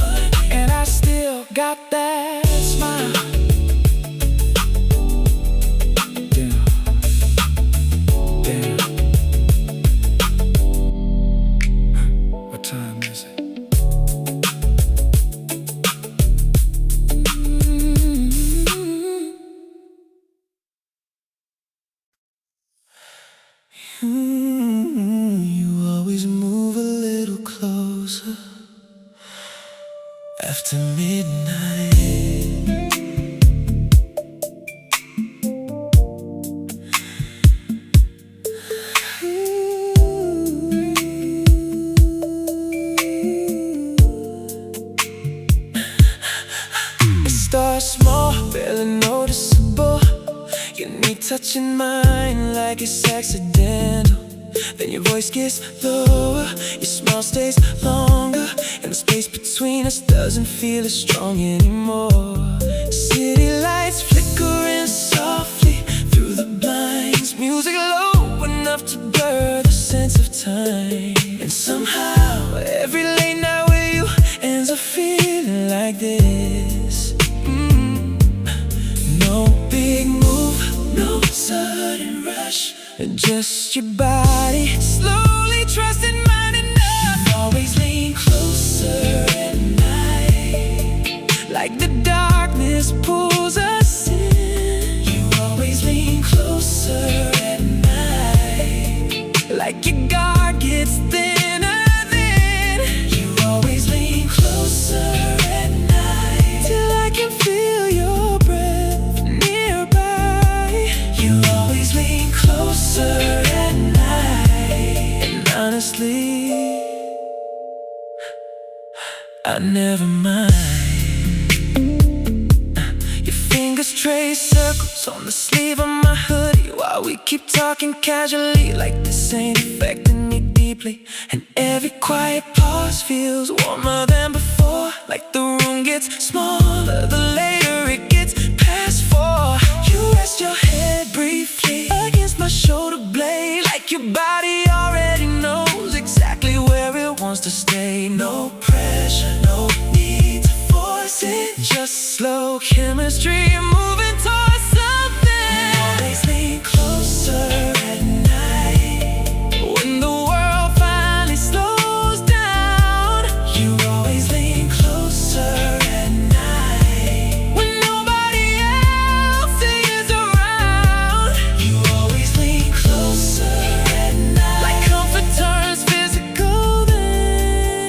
And I still got that smile. Damn. Damn. What time is it? You always move a little closer after midnight. It starts small, barely noticeable. Your knee touching mine like it's accidental. Then your voice gets lower, your smile stays longer, and the space between us doesn't feel as strong anymore. City lights flickering softly through the blinds, music low enough to blur the sense of time. And somehow every late night with you ends up feeling like this. No big move, no sudden rush, just your body slowly trusting mine enough. You always lean closer at night, like the darkness pulls us in. You always lean closer at night, like your guard gets thinner then. You always lean closer at night, till I can feel your breath nearby. You always lean closer at night. And honestly, I never mind. Your fingers trace circles on the sleeve of my hoodie while we keep talking casually, like this ain't affecting me deeply. And every quiet pause feels warmer than before, like the room gets smaller the later it gets past 4. You rest your head briefly against my shoulder blade, like your body already knows exactly where it wants to stay. No pressure, no need to force it, just slow chemistry moving towards something. You always lean closer at night, when the world finally slows down. You always lean closer at night, when nobody else is around. You always lean closer at night, like comfort turns physical then.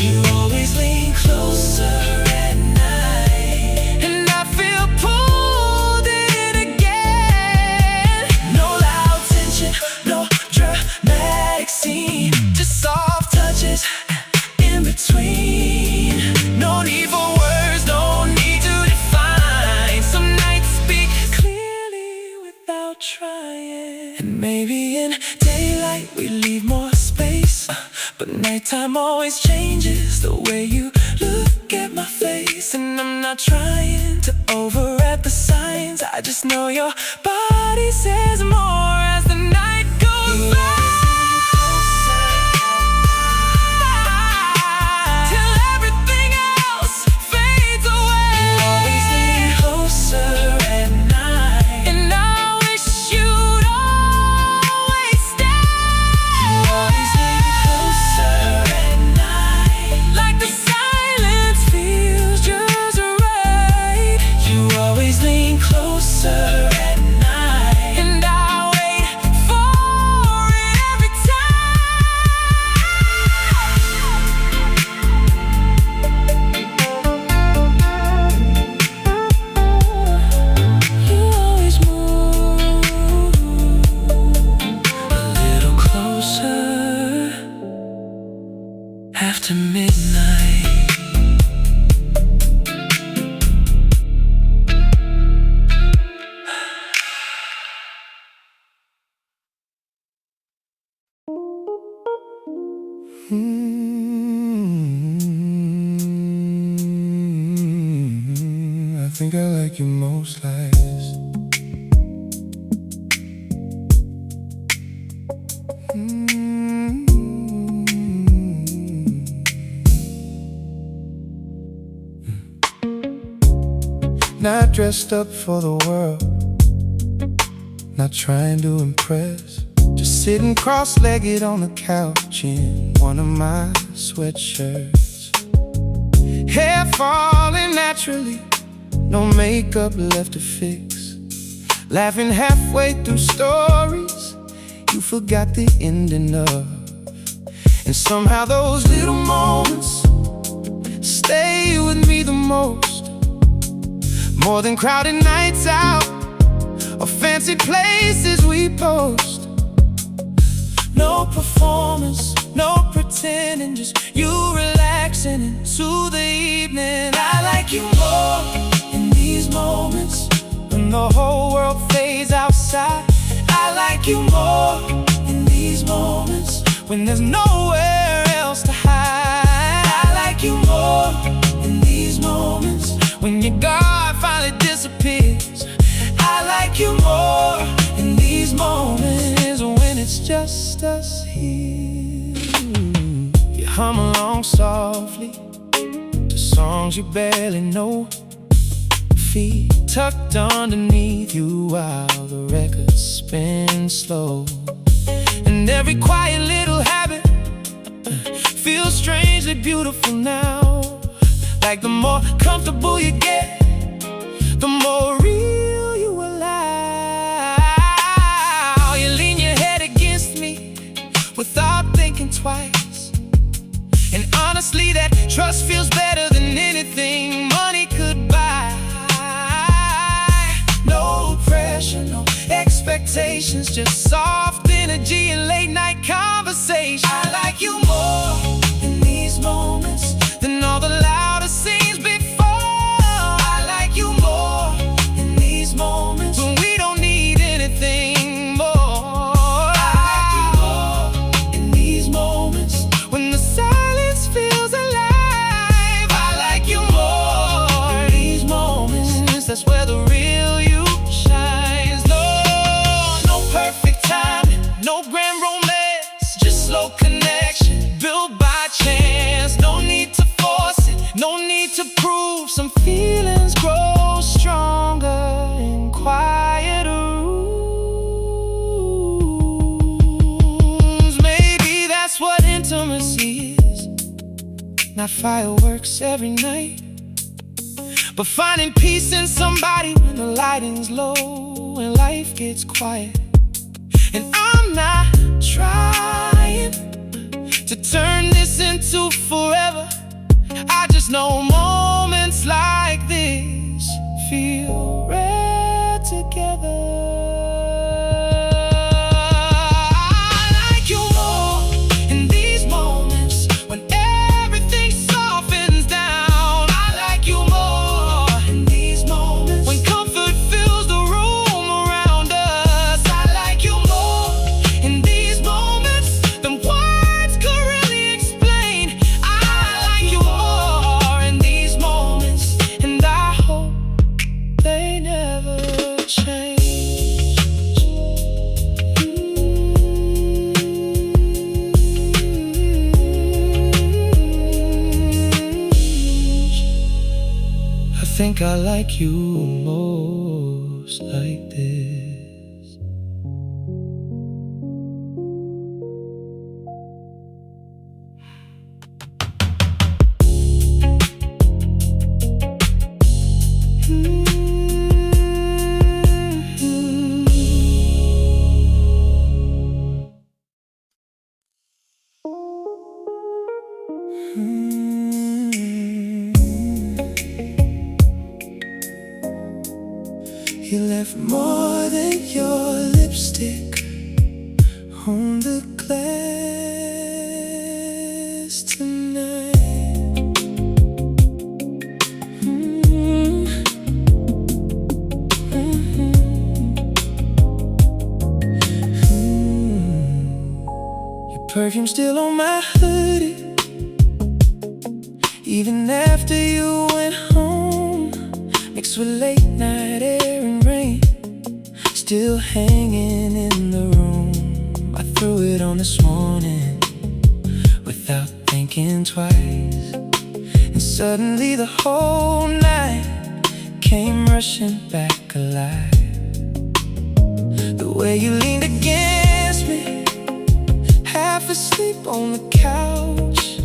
You always lean closer at night, and I feel pulled in again. No loud tension, no dramatic scene, just soft touches in between. No need for words, no need to define. Some nights speak clearly without trying. And maybe in daylight we leave more space, but nighttime always changes the way you look at my face. And I'm not trying to override the signs, I just know your body says more as the night goes by. Till everything else fades away. You always lean closer at night, and I wish you'd always stay. You always lean closer at night, like the silence feels just right. You always lean closer at night, and I think I like you most like this. Not dressed up for the world, not trying to impress, just sitting cross-legged on the couch in one of my sweatshirts. Hair falling naturally, no makeup left to fix. Laughing halfway through stories you forgot the ending of. And somehow those little moments stay with me the most, more than crowded nights out or fancy places we post. No performance, no pretending, just you relaxing into the evening. I like you more in these moments when the whole world fades outside. I like you more in these moments when there's nowhere else to hide. I like you more in these moments when your guard finally disappears. I like you more in these moments when it's just us here. You hum along softly to songs you barely know, feet tucked underneath you while the records spin slow. And every quiet little habit feels strangely beautiful now. Like the more comfortable you get, the more real you allow. You lean your head against me without thinking twice. And honestly, that trust feels better than anything money could buy. No pressure, no expectations, just soft energy and late night conversation. I like you more in these moments than all the loudest scenes before. I like you more in these moments when we don't need anything more. I like you more in these moments when the silence feels alive. I like you more in these moments, that's where the real you shines. No perfect timing, no grand romance, just slow connection built by chance. No need to force it, no need to prove. Some feelings grow stronger in quieter rooms. Maybe that's what intimacy is, not fireworks every night, but finding peace in somebody when the lighting's low and life gets quiet. And I'm not trying to turn this into forever, I just know moments like this feel rare together. I like you more in these moments when everything softens down. I like you more in these moments when comfort fills the room around us. I like you more in these moments than words could really explain. I like you more in these moments, and I hope they never change. I think I like you most like this. You left more than your lipstick on the glass tonight. Your perfume still on my hoodie, even after you went home. mixed with late night air and rain, still hanging in the room. I threw it on this morning without thinking twice, and suddenly the whole night came rushing back alive. The way you leaned against me, half asleep on the couch,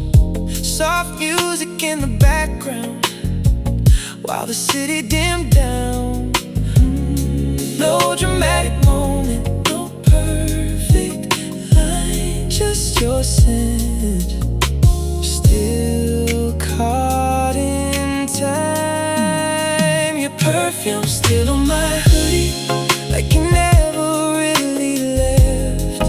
soft music in the background while the city dimmed down. No dramatic moment, no perfect line, just your scent, still caught in time. Your perfume still on my hoodie, like you never really left.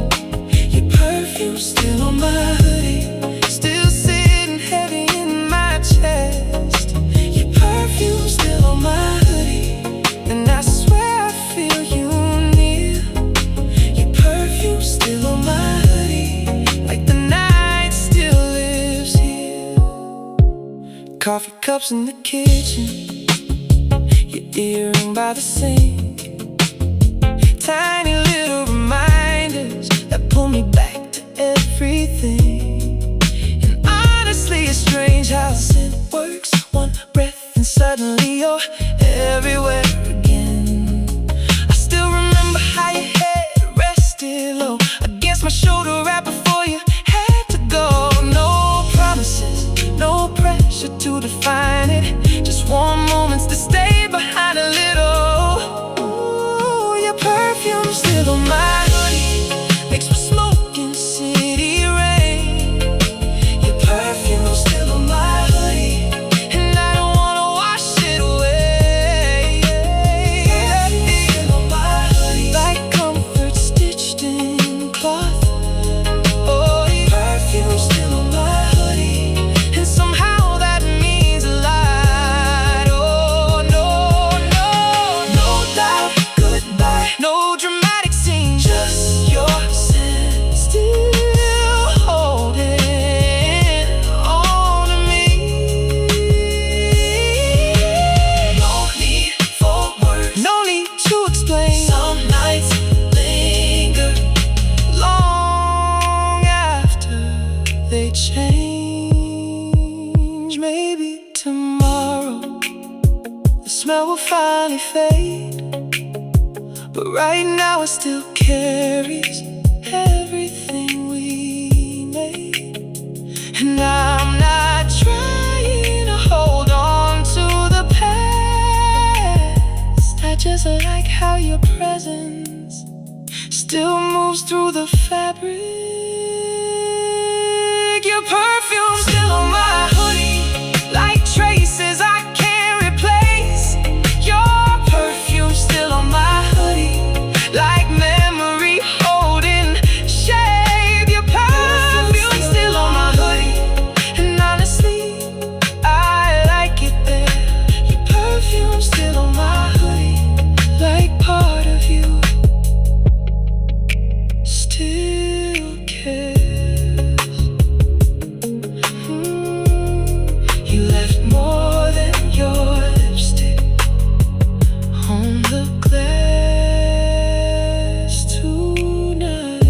Your perfume still on my hoodie, still sitting heavy in my chest. Your perfume still on my hoodie, and I swear I feel you near. Your perfume still on my hoodie, like the night still lives here. Coffee cups in the kitchen, your earring by the sink, tiny little reminders that pull me back to everything. And honestly, it's strange how scent works. One breath and suddenly you're everywhere again. I still remember how your head rested low against my shoulder right before you had to go. No promises, no pressure to define it, just warm moments that stay behind a little. Ooh, your perfume still on my hoodie, mixed with smoke and city rain. Your perfume still on my hoodie, and I don't wanna wash it away. Still on my hoodie, like comfort stitched in cloth. Oh, your perfume still on my hoodie, and somehow that means a lot. Oh, no, no, no doubt, goodbye, no dramatic scene, just your scent still holding on to me. No need for words, no need to explain. Some nights linger long after they change. Maybe tomorrow the smell will finally fade, but right now it still carries everything we made. And I'm not trying to hold on to the past, I just like how your presence still moves through the fabric. Your perfume still on my hoodie, like traces I can't replace. Your perfume still on my hoodie, like memory holding shape. Your perfume still on my hoodie, and honestly, I like it there. Your perfume still on my hoodie, like part of you still cares. You left more than your lipstick on the glass tonight.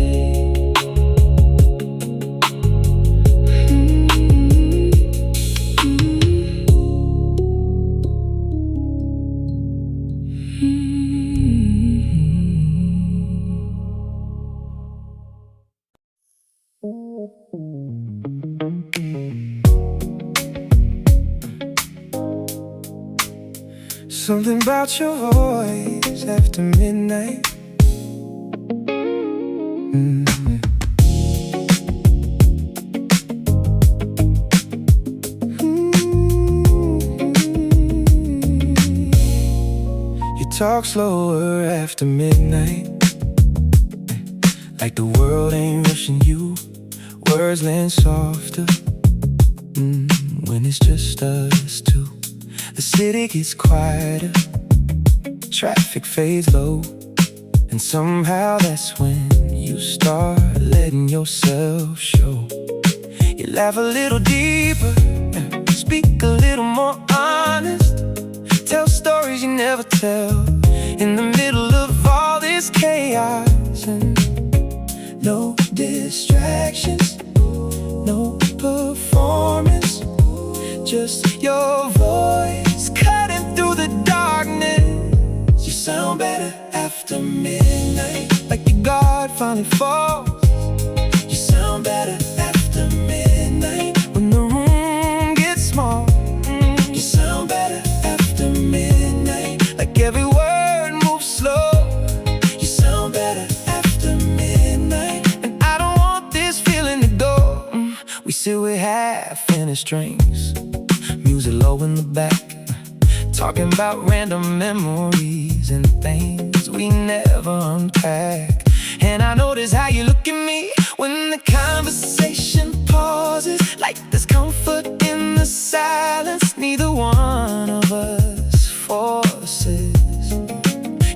Something about your voice after midnight. You talk slower after midnight, like the world ain't rushing you. Words land softer when it's just us two. The city gets quieter, traffic fades low, and somehow that's when you start letting yourself show. You laugh a little deeper, speak a little more honest, tell stories never tell. In the middle of all this chaos, and no distractions, no performance, just your voice cutting through the darkness. You sound better after midnight, like your guard finally falls. You sound better after midnight, when the room gets small. You sound better after midnight, like every word moves slow. You sound better after midnight, and I don't want this feeling to go. We sit with half-finished drinks, music low in the back, talking about random memories and things we never unpack. And I notice how you look at me when the conversation pauses, like there's comfort in the silence neither one of us forces.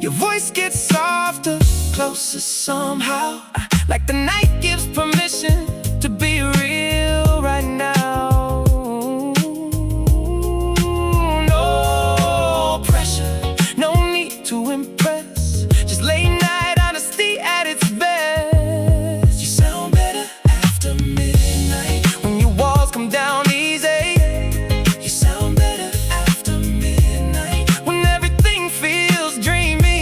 Your voice gets softer, closer somehow, like the night gives permission to be real right now. No pressure, no need to impress, just late night honesty at its best. You sound better after midnight, when your walls come down easy. You sound better after midnight, when everything feels dreamy.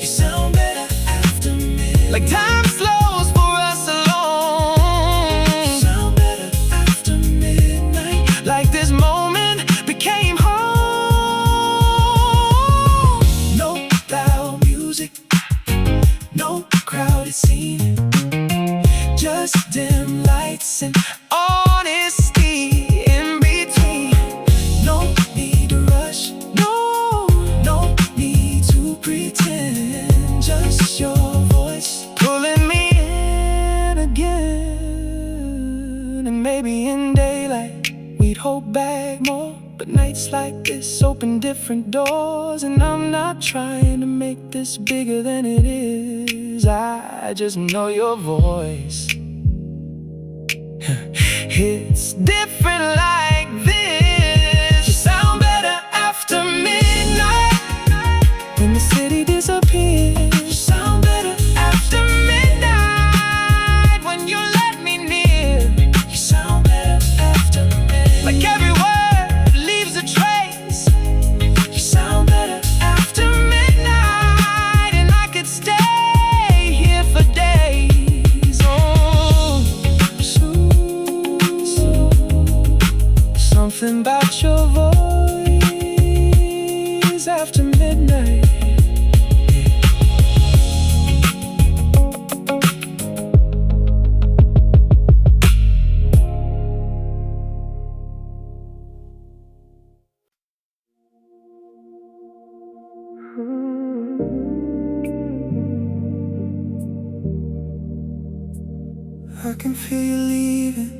You sound better after midnight, like time slows for us alone. You sound better after midnight, like this moment became home. No loud music, no crowded scene, just dim lights and honesty in between. No need to rush, no need to pretend, just your voice pulling me in again. And maybe in daylight we'd hold back more, but nights like this open different doors. And I'm not trying to make this bigger than it is, I just know your voice it's different like this. You sound better after midnight, when the city disappears. You sound better after midnight, when you let me near. You sound better after midnight, like every word leaves a trace. You sound better after midnight, and I could stay here for days. Oh, something about your voice after midnight. I can feel you leaving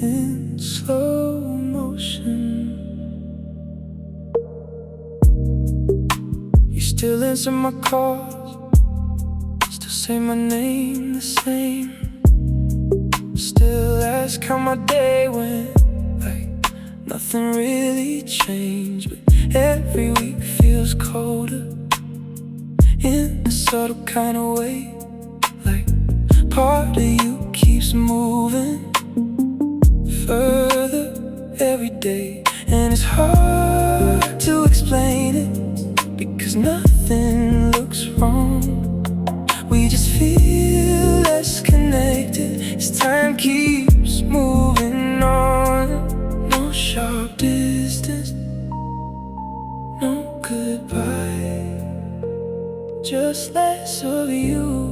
in slow motion. You still answer my calls, still say my name the same, still ask how my day went, like nothing really changed. But every week feels colder, in a subtle kind of way, like part of you keeps moving further every day. And it's hard to explain it, because nothing looks wrong. We just feel less connected as time keeps moving on. No sharp distance, no goodbye, just less of you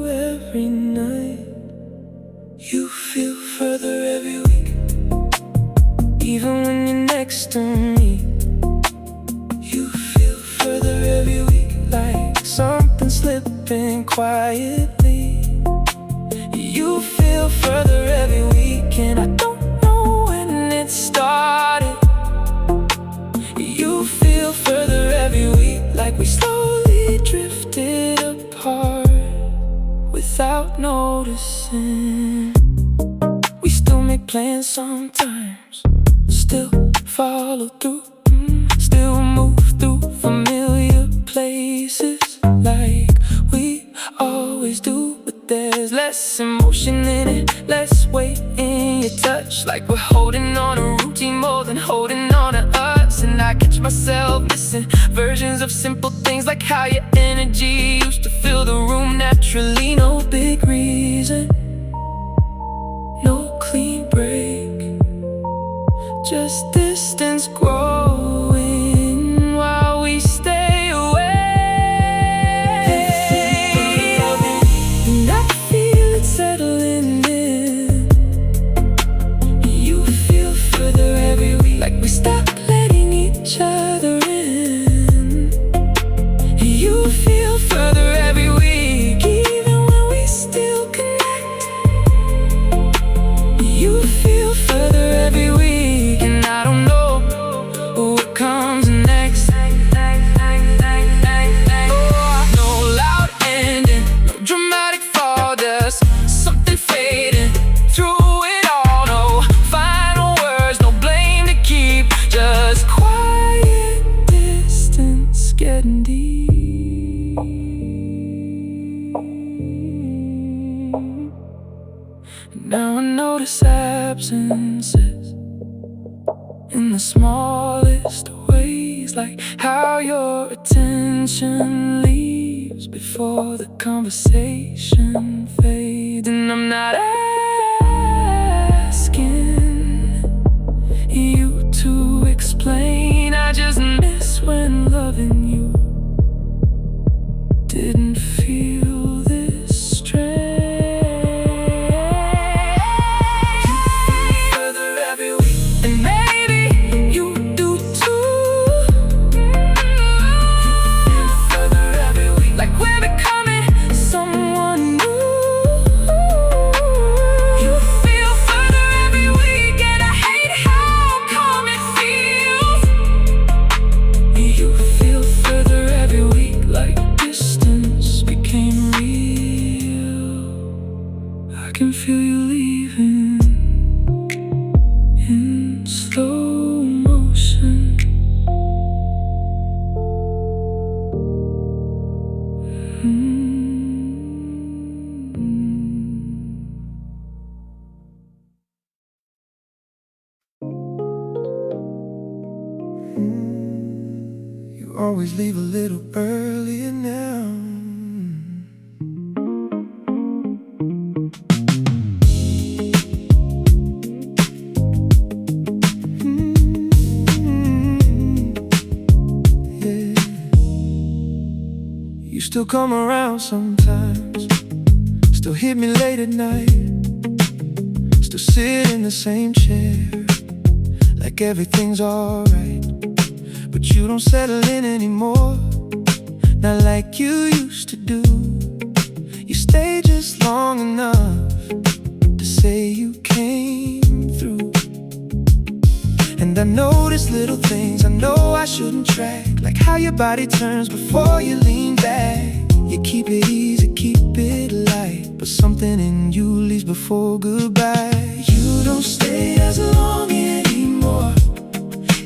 every night. You feel further every week, even when you're next to me. You feel further every week, like something slipping quietly. You feel further every week, and I don't know when it started. You feel further every week, like we slowly drifted apart without noticing. We still make plans sometimes, still fall follow through. Still move through familiar places like we always do. But there's less emotion in it, less weight in your touch. Like we're holding on a routine more than holding on to us. And I catch myself missing versions of simple things, like how your energy used to fill the room naturally. No big reason, no clean break, just distance growing while we stay away. And I feel it settling in. You feel further every week, like we stop letting each other in. You feel further every week, even when we still connect. You feel further every week, and I don't know what comes next. No loud ending, no dramatic fall, just something fading through it all. No final words, no blame to keep, just quiet distance getting deep. Now I notice absences in the smallest ways, like how your attention leaves before the conversation fades. And I'm not asking you to explain, I just miss when loving you didn't feel this strange. I can feel you leaving in slow motion. You always leave a little earlier now. Still come around sometimes, still hit me late at night, still sit in the same chair, like everything's alright. But you don't settle in anymore, not like you used to do. You stay just long enough to say you came through. And I notice little things I know I shouldn't track, like how your body turns before you lean back. You keep it easy, keep it light, but something in you leaves before goodbye. You don't stay as long anymore,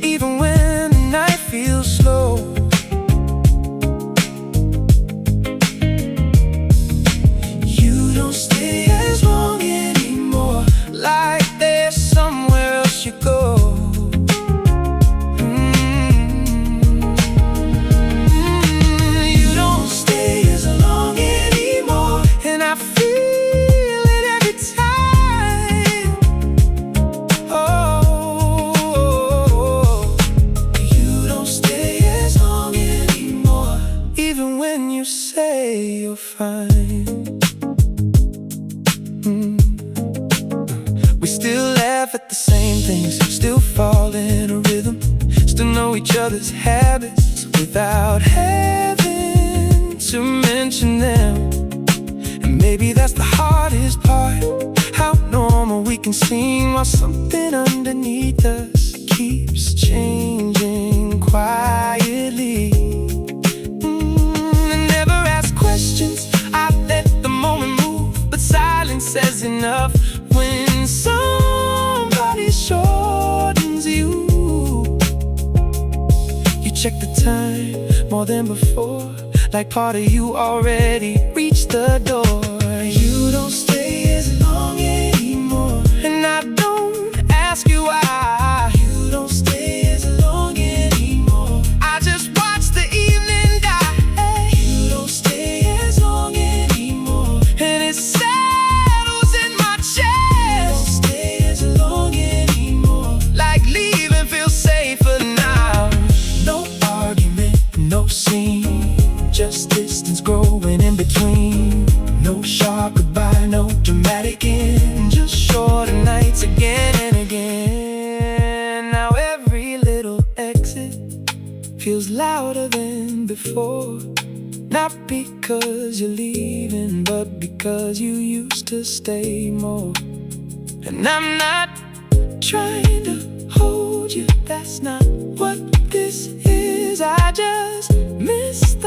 even when the night feels slow. You don't stay as long anymore, like there's somewhere else you go. We still laugh at the same things, still fall in a rhythm, still know each other's habits without having to mention them. And maybe that's the hardest part, how normal we can seem while something underneath us keeps changing quietly. And never ask questions, I let the moment move, but silence says enough when somebody shortens you. check the time more than before, like part of you already reached the door. You don't stay as long anymore, and I don't ask you why. You don't stay as long anymore, I just watch the evening die. You don't stay as long anymore, and it settles in my chest. You don't stay as long anymore, like leaving feels safer now. No argument, no scene, just distance growing in between. No sharp goodbye, no dramatic end, just shorter nights again and again. Now every little exit feels louder than before, not because you're leaving, but because you used to stay more. And I'm not trying to hold you, that's not what this is. I just miss the